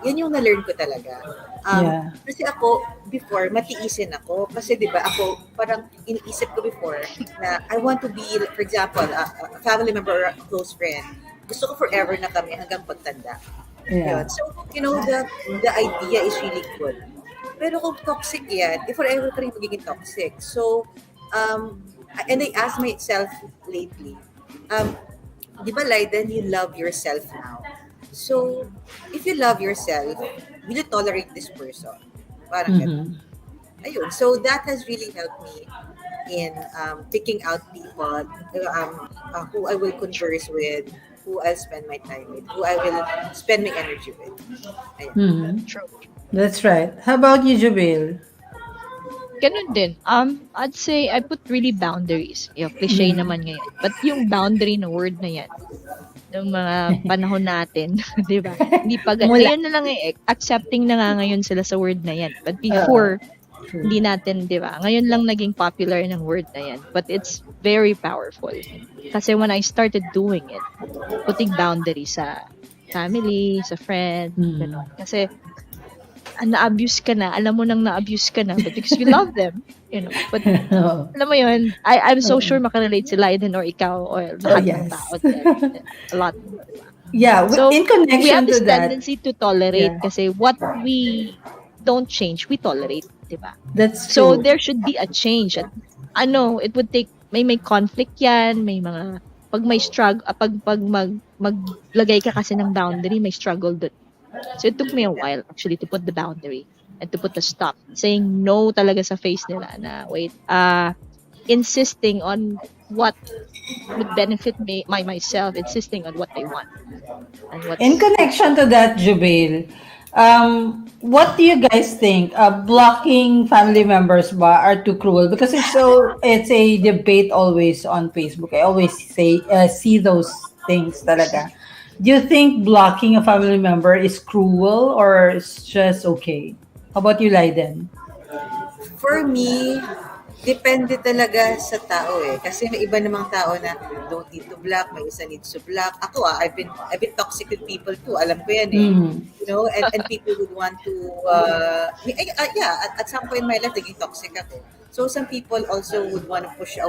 Yan yung na-learn ko talaga. Yeah. Kasi ako, before, matiisin ako. Kasi di ba ako, parang iniisip ko before na I want to be, for example, a family member or a close friend. Gusto ko forever na kami hanggang pagtanda. Yeah. Yun. So, the idea is really good. Pero kung toxic yan, forever ka rin magiging toxic. So, and I ask myself lately, di ba, Leiden, you love yourself now. So, if you love yourself, will you tolerate this person? Parang ganun. Mhm. Ayun. So, that has really helped me in picking out people who I will converse with, who I'll spend my time with, who I will spend my energy with. Ayun. Mhm. True. That's right. How about you, Jubil? Ganun din. I'd say I put really boundaries. Yung cliche Mhm. naman ngayon. But yung boundary na word na yan, ng mga panahon natin, di ba? Hindi pa, Mula. ngayon na lang accepting na nga ngayon sila sa word na yan. But Oo. before, True. hindi natin, di ba? Ngayon lang naging popular ng word na yan. But it's very powerful. Kasi when I started doing it, putting boundaries sa family, sa friend, Mm. gano'n. Kasi na-abuse ka na, alam mo nang na-abuse ka na, but because you love them, But Oo. alam mo yun, I'm so sure makarelate si Leiden or ikaw or lahat ng yes. tao din. A lot. Yeah, So, in we connection have this to that, tendency to tolerate Yeah. kasi what we don't change, we tolerate, di ba? that's So, true. there should be a change. At, it would take, may conflict yan, may mga, pag may struggle, maglagay ka kasi ng boundary, may struggle doon. So, it took me a while actually to put the boundary and to put the stop. Saying no talaga sa face nila na, wait, insisting on what would benefit me, myself, insisting on what they want. And what's, In connection to that, Jubil, what do you guys think? Blocking family members ba are too cruel? Because it's a debate always on Facebook. I always see those things talaga. Do you think blocking a family member is cruel or it's just okay? How about you, Leiden? For me, depende talaga sa tao eh. Kasi may iba namang tao na don't need to block, may isa needs to block. Ako I've been toxic with people too. Alam ko yan eh. Mhm. And people would want to, at some point in my life, naging toxic ako. So some people also would want to push me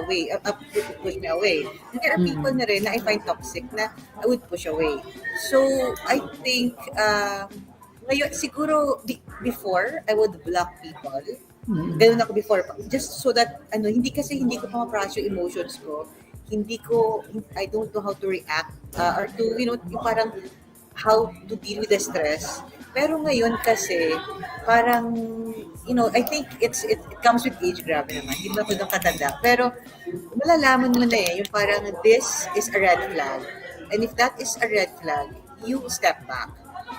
away. And there are people na rin na I find toxic na I would push away. So I think, ngayon, siguro, before, I would block people. Ganun ako before. Just so that, hindi ko pamaprocess yung emotions ko. I don't know how to react, or to, yung parang, how to deal with the stress. Pero ngayon kasi, parang, I think it comes with age, grabe naman. Hindi ba ako nung katanda. Pero, malalaman mo na yung parang, this is a red flag. And if that is a red flag, you step back.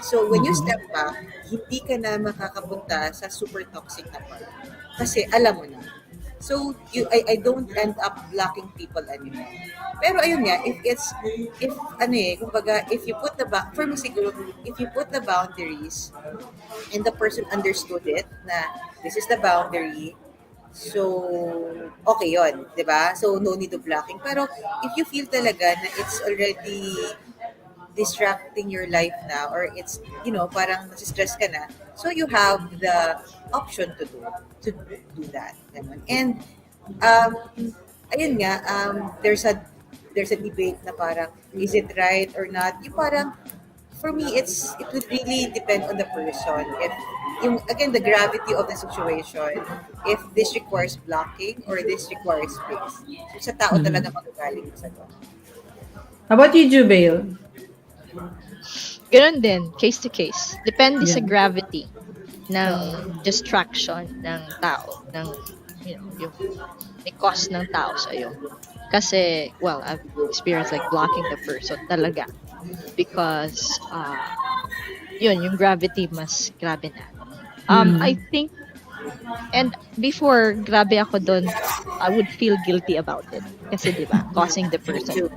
So, when you step back, hindi ka na makakapunta sa super toxic na part. Kasi alam mo na. So, I don't end up blocking people anymore. Pero ayun nga, if you put for me siguro, if you put the boundaries and the person understood it, na this is the boundary, So, okay yon, di ba? So, no need of blocking. Pero, if you feel talaga na it's already distracting your life now or it's, parang nasistress ka na, so you have the option to do that. Ganun. And, um, ayun nga, there's a debate na parang, is it right or not? Yung parang, for me, it would really depend on the person. If yung again the gravity of the situation, if this requires blocking or this requires space. So, sa tao talaga Mhm. magagaling sa to. How about you, Jubail? Ganun din, case to case. Depende sa Yeah. gravity ng Oo. distraction ng tao, ng, yung may cause ng tao sa'yo. Kasi, well, I've experienced like blocking the person talaga. Because, yung gravity mas grabe na. I Mhm. think, and before, grabe ako doon, I would feel guilty about it. Kasi, di ba, causing the Me person too.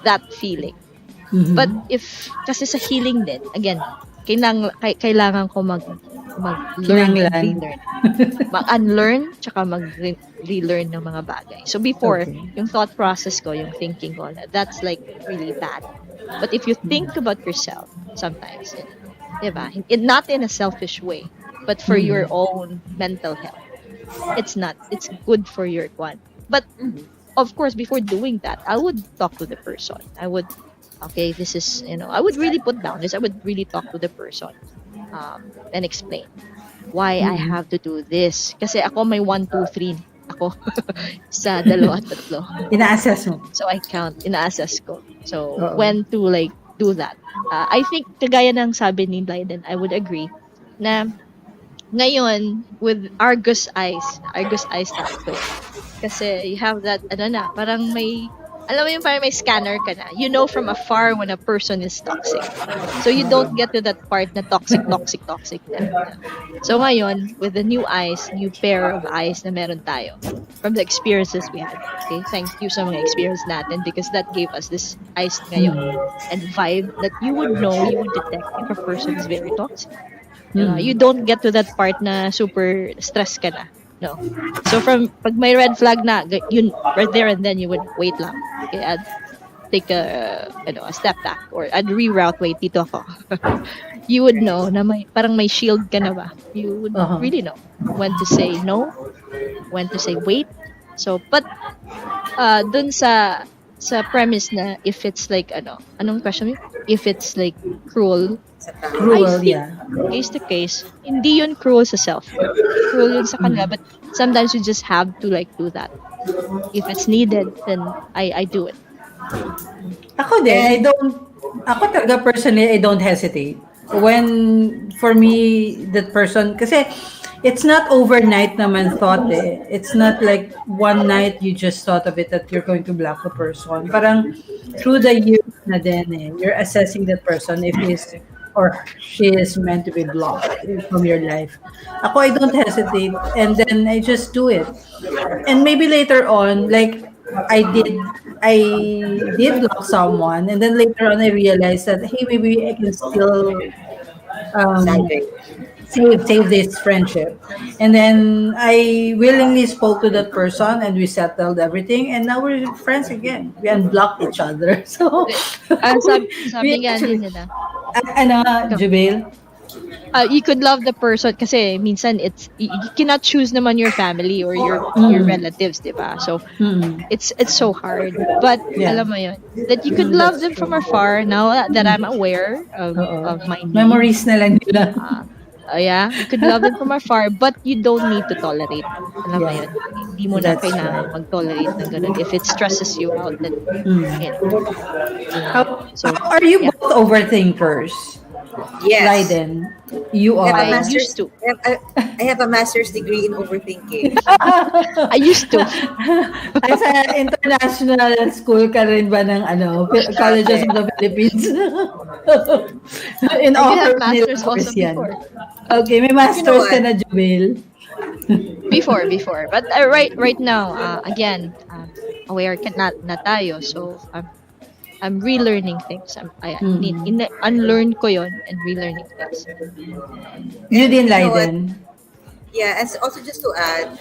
that feeling. But Mhm. if, kasi sa healing din, again, kailangan ko mag-learn and Kinanglan. relearn. Mag-unlearn, tsaka mag-relearn ng mga bagay. So before, Okay. yung thought process ko, yung thinking ko, that's like really bad. But if you think about yourself, sometimes, diba? Not in a selfish way, but for your Mhm. own mental health. It's good for your one. But of course, before doing that, I would talk to the person. I would, okay, this is, I would really put down this. I would really talk to the person, and explain why I Mhm. have to do this. Kasi ako may 1, 2, 3. Ako sa dalawa, tatlo. Ina-assess mo. So I count, ina-assess ko. So Oo. when to like do that. I think kagaya ng sabi ni Blyden, I would agree na ngayon with Argus eyes tawag ko yan. Kasi you have that, parang alam mo yung parang may scanner ka na. You know from afar when a person is toxic. So you don't get to that part na toxic, toxic, toxic na. So ngayon, with the new eyes, new pair of eyes na meron tayo from the experiences we had. Okay, thank you sa mga experience natin because that gave us this eyes ngayon and vibe that you would know, you would detect if a person is very toxic. Diba? You Mhm. don't get to that part na super stress ka na. No. So pag may red flag na, yun, right there and then you would wait lang. Okay, I'd take a step back or I'd reroute, wait, dito ako. You would know na parang may shield ka na ba? You would Uh-huh. really know when to say no, when to say wait. So, but dun sa premise na if it's like anong question mo? If it's like cruel, Sa tao. I Cruel, think yeah. case to case, hindi yun cruel sa self. Cruel yun sa kanila, but sometimes you just have to like do that. If it's needed, then I do it. Ako din, And ako talaga personally, I don't hesitate. For me, that person, kasi it's not overnight naman thought eh. It's not like one night you just thought of it that you're going to block the person. Parang through the years na din eh, you're assessing that person if he's or she is meant to be blocked from your life. Ako, I don't hesitate and then I just do it. And maybe later on, like I did, I did block someone, and then later on I realized that hey, maybe I can still um, salvage. save this friendship. And then I willingly spoke to that person, and we settled everything, and now we're friends again. We unblocked each other, so Sabi we nga actually, nila, ano, ikaw, Jubail? you could love the person kasi minsan you cannot choose naman your family or your Mm, relatives, 'di ba? So mm, it's so hard. But yeah, alam mo yun, that you could love that's them from true. afar now that I'm aware Oo. of my Memories needs. na lang nila. Yeah, you could love them from afar, but you don't need to tolerate. Alam mo Yeah, yun, hindi mo na that's kailangan right. mag-tolerate ng ganun. If it stresses you out, then, you know, How so, are you yeah, both overthinkers? Yes. Raiden, you I have a I are. used master's. to. I have a master's degree in overthinking. I used to. Ay, sa international school ka rin ba ng colleges of Correct. the Philippines? I do In-offer have ba nila masters course also yan? before. Okay, may But you know masters ka what? na, Jubil. Before. But right now, again, aware ka na tayo. So, I'm relearning things. I need Mm. unlearn ko yon and relearning things. You And din, you know what? Leiden. Yeah, and also just to add,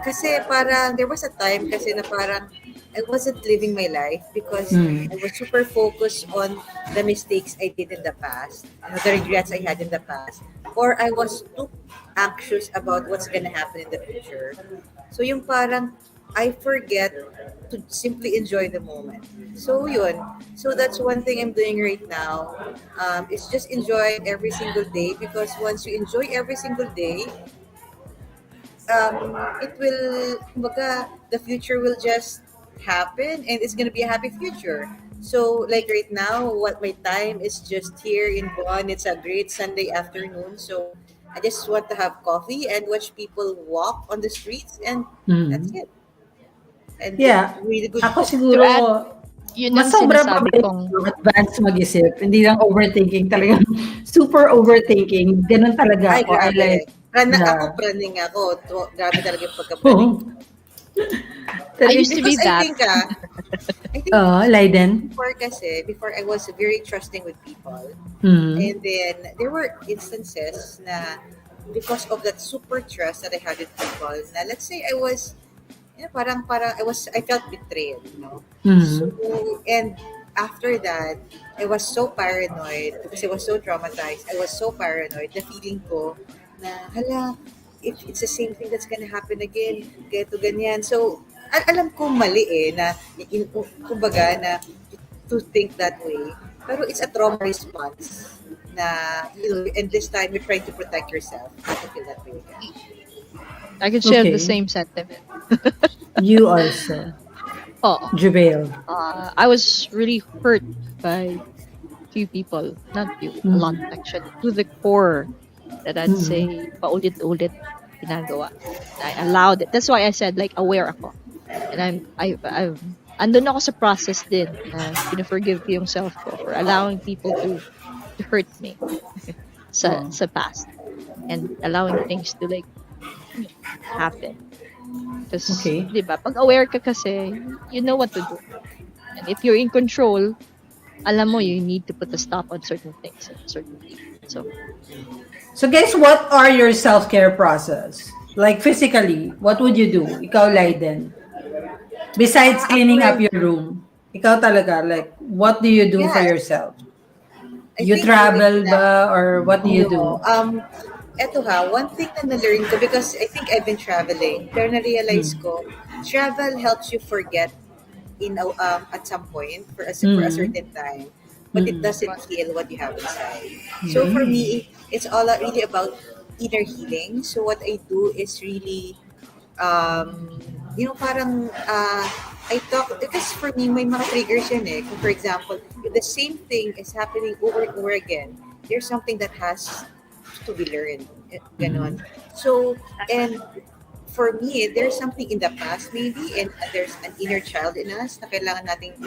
kasi parang there was a time kasi na parang I wasn't living my life because Mm. I was super focused on the mistakes I did in the past, the regrets I had in the past, or I was too anxious about what's gonna happen in the future. So yung parang I forget to simply enjoy the moment. So yun. So that's one thing I'm doing right now. It's just enjoy every single day because once you enjoy every single day, it will, kumbaga, the future will just happen and it's gonna be a happy future. So like right now, what my time is just here in Bonn. It's a great Sunday afternoon. So I just want to have coffee and watch people walk on the streets and that's Mm. it. And with Yeah, really good ako food. siguro To add, yun mas ang sobra pa ba sinasabi kong, yung advance mag-isip, hindi lang overthinking, talagang super overthinking, gano'n talaga Ay, ako. I like grabe. Ako, the praning ako. Grabe talaga yung pagka-praning. I talagang used to be Because I that. think, I think Leiden. before kasi, before I was very trusting with people. Mm. And then, there were instances na because of that super trust that I had with people, na let's say I was, parang I felt betrayed, So, Mm. and after that, I was so paranoid because I was so traumatized. I was so paranoid. The feeling ko na, hala, if it's the same thing that's gonna happen again, ganito, ganyan. So, alam ko mali na, kumbaga, na to think that way. Pero it's a trauma response na, and this time you're trying to protect yourself not to feel that way again. I could share the Okay. same sentiment. You also, Oh, Jubail. I was really hurt by few people, not few, a lot Mm. actually, to the core that I'd Mm. say paulit-ulit ginagawa. I allowed it. That's why I said like aware ako. And andun ako sa process din na pina-forgive ko yung self ko for allowing people to hurt me Oh. sa past and allowing things to like happen. Because, Okay. di ba, pag aware ka kasi, you know what to do. And if you're in control, alam mo you need to put a stop on certain things and certain people. So, So guys, what are your self-care process? Like physically, what would you do? Ikaw, Leiden. Besides cleaning up After, your room, ikaw talaga, like, what do you do for yeah, yourself? I You think right travel now, ba or what do you no. do? Eto one thing na na-learn ko because I think I've been traveling, pero na-realize Mm. ko, travel helps you forget at some point for a Mm. certain time, but it Mm. doesn't heal what you have inside. So for Mm. me, it's all really about inner healing. So what I do is really parang I talk because for me may mga triggers yan eh. Kung for example, if the same thing is happening over and over again, there's something that has to be learned. Ganon. Mm. So, and for me, there's something in the past maybe and there's an inner child in us na kailangan nating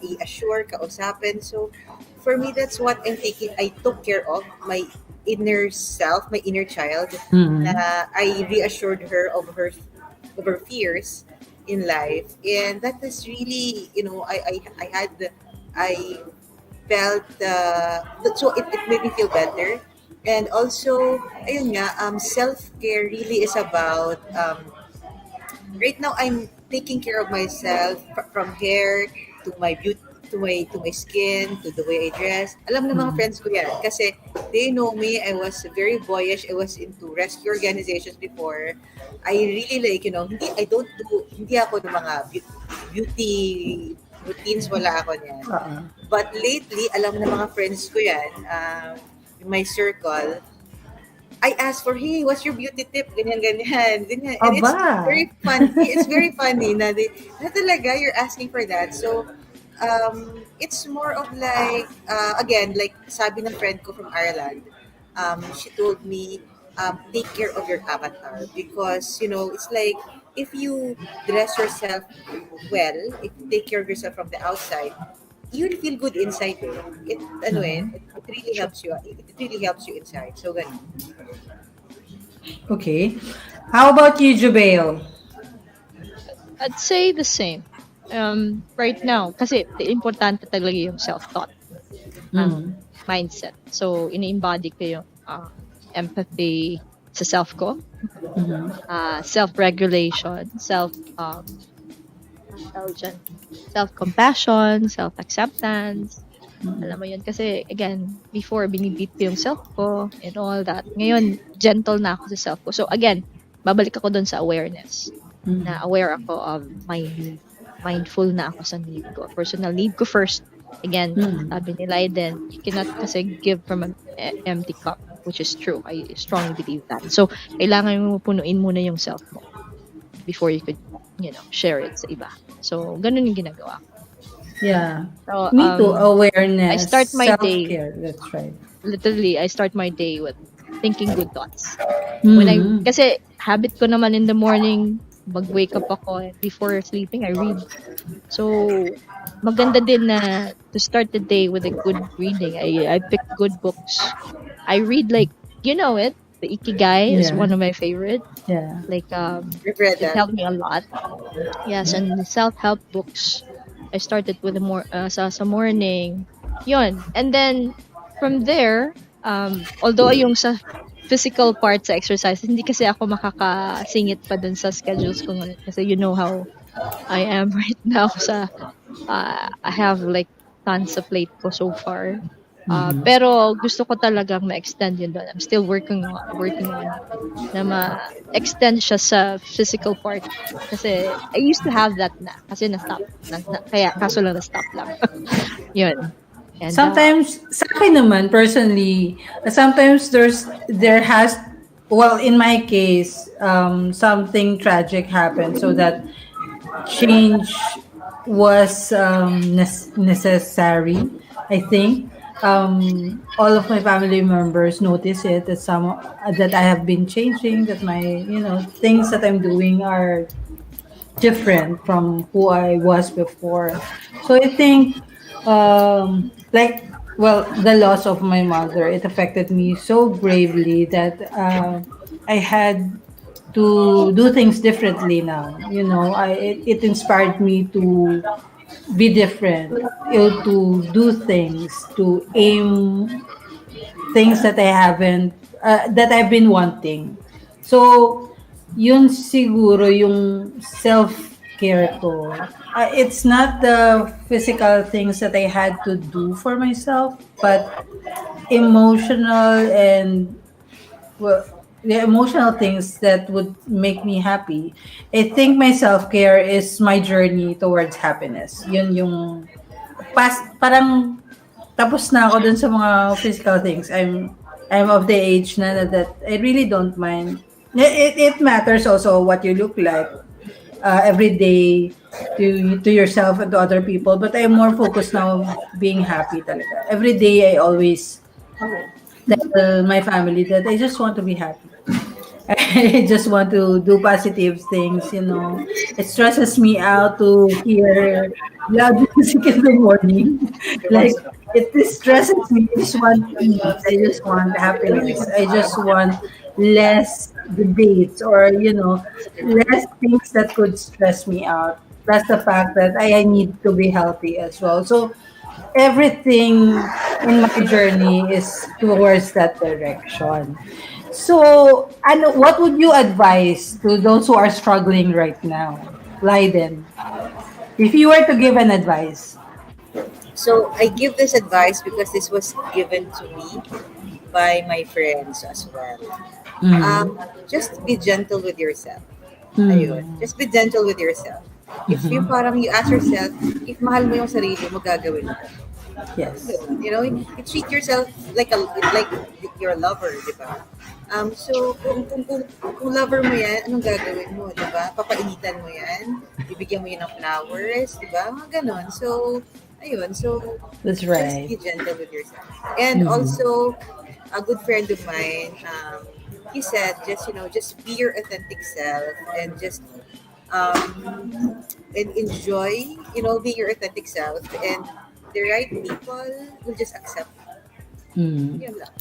i-assure, kausapin. So, for me, that's what I'm thinking. I took care of my inner self, my inner child, na Mm. I reassured her of her fears in life. And that is really, I felt, so it made me feel better. And also, ayun nga, self-care really is about, right now I'm taking care of myself from hair to my beauty, to my skin, to the way I dress. Alam ng mga Mm. friends ko yan kasi they know me. I was very boyish. I was into rescue organizations before. I really like, hindi ako ng mga beauty routines, wala ako niyan. But lately, alam ng mga friends ko yan, in my circle, I asked for, hey, what's your beauty tip? Ganyan, ganyan, ganyan. And it's Aba. very funny. It's very funny na talaga you're asking for that. So, it's more of like, again, like sabi ng friend ko from Ireland, she told me, take care of your avatar because, it's like, if you dress yourself well, if you take care of yourself from the outside, you'll feel good inside eh. Mhm. It really helps you. It really helps you inside. So, ganun. Okay. How about you, Jubail? I'd say the same. Right now, kasi importante talaga yung self-thought, Mm. mindset. So, ini-embody ko yung empathy sa self ko self-regulation, tawag dyan, self-compassion, self-acceptance. Alam mo yun, kasi again, before binibit ko yung self ko and all that. Ngayon, gentle na ako sa self ko. So again, babalik ako dun sa awareness. Na aware ako of my need. Mindful na ako sa need ko. Personal need ko first. Again, sabi ni Leiden, you cannot kasi give from an empty cup, which is true. I strongly believe that. So, kailangan mo punuin muna yung self mo before you could, share it sa iba. So, ganun yung ginagawa ko. Yeah. So, Me too. I Awareness, start my day, self-care. That's right. literally, I start my day with thinking good thoughts. Kasi habit ko naman in the morning, mag-wake up ako, before sleeping, I read. So, maganda din na to start the day with a good reading. I pick good books. I read like, you know it, the Ikigai is one of my favorite. Yeah. Like, We've read it that. helped me a lot. Yes, and the self-help books. I started with sa morning. Yun. And then, from there, although yung sa physical part sa exercise, hindi kasi ako makakasingit pa dun sa schedules ko ngayon. Kasi you know how I am right now I have like tons of plate ko so far. Pero gusto ko talagang ma-extend yun doon. I'm still working on na ma-extend siya sa physical part. Kasi I used to have that na. Kasi na-stop. Kaya kaso lang na-stop lang. Yun. And, Sometimes, sa akin naman, personally, sometimes there has, well, in my case, something tragic happened so that change was necessary, I think. All of my family members notice it that I have been changing, that my things that I'm doing are different from who I was before. So I think, like, well, the loss of my mother, it affected me so gravely that I had to do things differently now. It inspired me to be different, to do things, to aim things that that I've been wanting. So, yun siguro yung self-care ko. It's not the physical things that I had to do for myself, but emotional and, well, the emotional things that would make me happy. I think my self-care is my journey towards happiness. Yun yung parang tapos na ako dun sa mga physical things. I'm of the age na that I really don't mind. It matters also what you look like every day to yourself and to other people. But I'm more focused now being happy talaga. Every day I always tell my family that I just want to be happy. I just want to do positive things. It stresses me out to hear loud music in the morning. Like, it stresses me. I just want peace. I just want happiness. I just want less debates or less things that could stress me out. Plus the fact that I need to be healthy as well. So everything in my journey is towards that direction. So, what would you advise to those who are struggling right now? Leiden, if you were to give an advice. So I give this advice because this was given to me by my friends as well. Just be gentle with yourself. Ayun. Just be gentle with yourself. If you ask yourself, if mahal mo yung sarili mo, gagawin mo. Yes. You treat yourself like your lover, di ba? So, kung lover mo yan, anong gagawin mo, di ba? Papainitan mo yan, bibigyan mo yan ng flowers, di ba? Mga ganon. So, ayun. So, That's right. just be gentle with yourself. And also, a good friend of mine, he said, just be your authentic self and just and enjoy, being your authentic self, and the right people will just accept. Yun lang.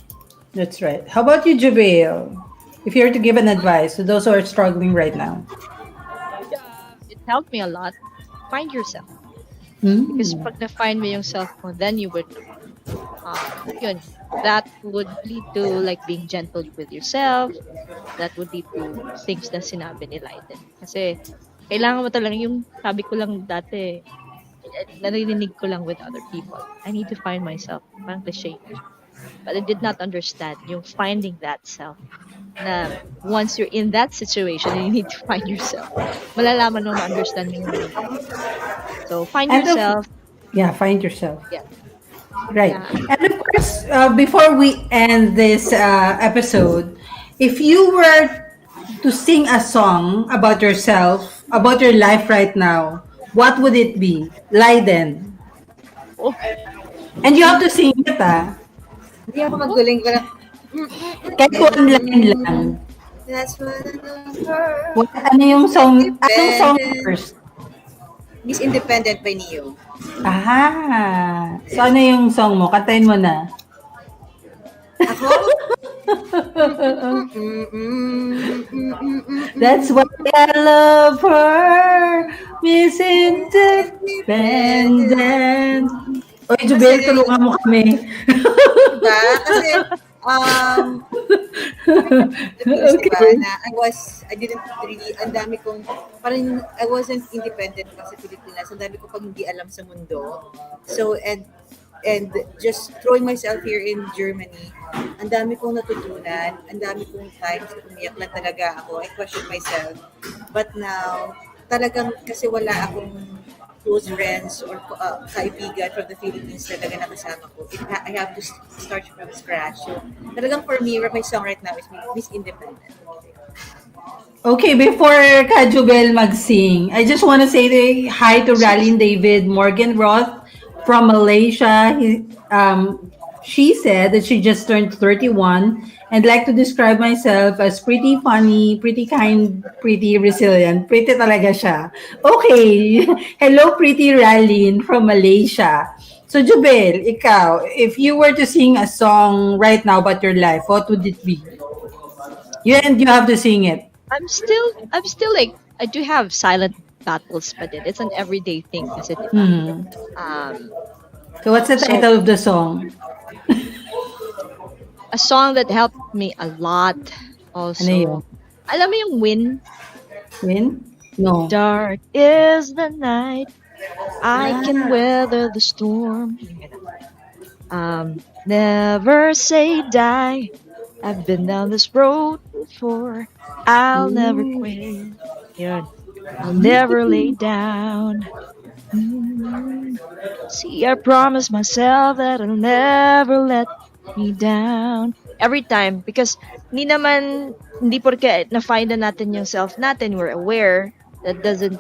That's right. How about you, Javel? If you were to give an advice to those who are struggling right now. it helped me a lot. Find yourself. Because pag na-find mo yung self mo, then you would, yun, that would lead to like being gentle with yourself. That would lead to things na sinabi ni Leiden. Kasi kailangan mo talaga yung sabi ko lang dati, naririnig ko lang with other people. I need to find myself. Parang cliche na siya. But I did not understand yung finding that self na once you're in that situation and you need to find yourself, malalaman mo, ma-understand mo yung meaning of it. So, find And of, yourself. yeah, find yourself. Yeah. Right. Yeah. And of course, before we end this episode, if you were to sing a song about yourself, about your life right now, what would it be? Leiden. Oh, And you have to sing it, ah. Hindi ako magaling. Parang, Kahit one line lang. that's what I know her. What, ano yung song? Anong song first? Miss Independent by Neo. Ah. So, ano yung song mo? Kantahin mo na. Ako? That's why I love her, Miss Independent. Oy, Jubel, tulungan mo kami. Diba? Kasi, diba, na I didn't really, ang dami kong, parang I wasn't independent kasi Pilipinas, ang dami ko pag hindi alam sa mundo. So, and just throwing myself here in Germany, ang dami kong natutunan, ang dami kong times na umiyak lang talaga ako. I question myself. But now, talagang kasi wala akong close friends or kaibigan from the Philippines talaga nakasama ko. I have to start from scratch. So, talagang for me, my song right now is Miss Independent. Okay, before ka Jubel mag-sing, I just want to say hi to Ralyn David Morgan Roth from Malaysia. She said that she just turned 31 and like to describe myself as pretty funny, pretty kind, pretty resilient. Pretty talaga siya. Okay. Hello, pretty Ralyn from Malaysia. So, Jubel, ikaw, if you were to sing a song right now about your life, what would it be? And you have to sing it. I'm still like, I do have silent battles, but it's an everyday thing kasi, diba? So, what's the title of the song? A song that helped me a lot also. Ano yun? Alam mo yung Win? Win? No. Dark is the night, I can weather the storm. Never say die, I've been down this road before. I'll never quit. Yun. I'll never lay down. See, I promise myself that I'll never let me down. Every time, because hindi porke na-find na natin yung self natin, we're aware, that doesn't,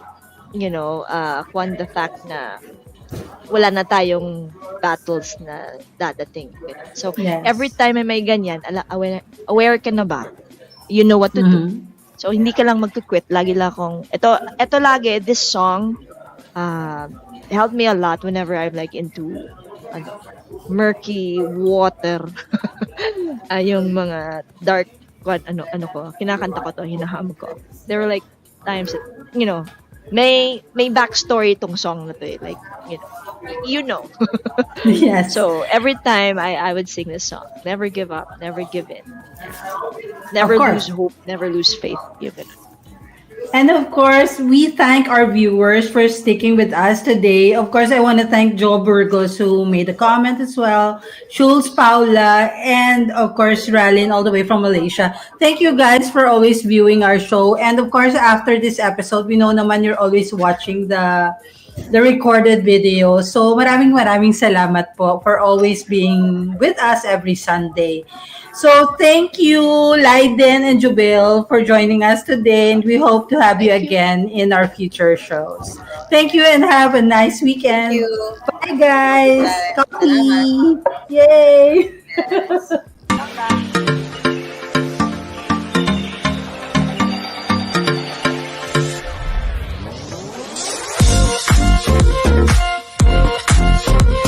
kwan the fact na wala na tayong battles na dadating. So, Yes. every time may ganyan, aware ka na ba? You know what to do. So, hindi ka lang magkukwit. Lagi lang akong, ito lagi, this song, helped me a lot whenever I'm like into murky water. Yung mga dark, ano ko, kinakanta ko to, hinaham ko. There were like times that, may backstory itong song na to eh. Like, you know. Yes. So, every time I would sing this song, never give up, never give in. Never Of course. lose hope, never lose faith. And of course, we thank our viewers for sticking with us today. Of course, I want to thank Joe Burgos who made a comment as well, Schulz Paula, and of course, Ralyn all the way from Malaysia. Thank you guys for always viewing our show. And of course, after this episode, we know naman you're always watching the recorded video. So maraming salamat po for always being with us every Sunday. So thank you, Leiden and Jubel, for joining us today, and we hope to have you again in our future shows. Thank you and have a nice weekend. Thank you. Bye, guys. Bye. Coffee. Yay. Yes.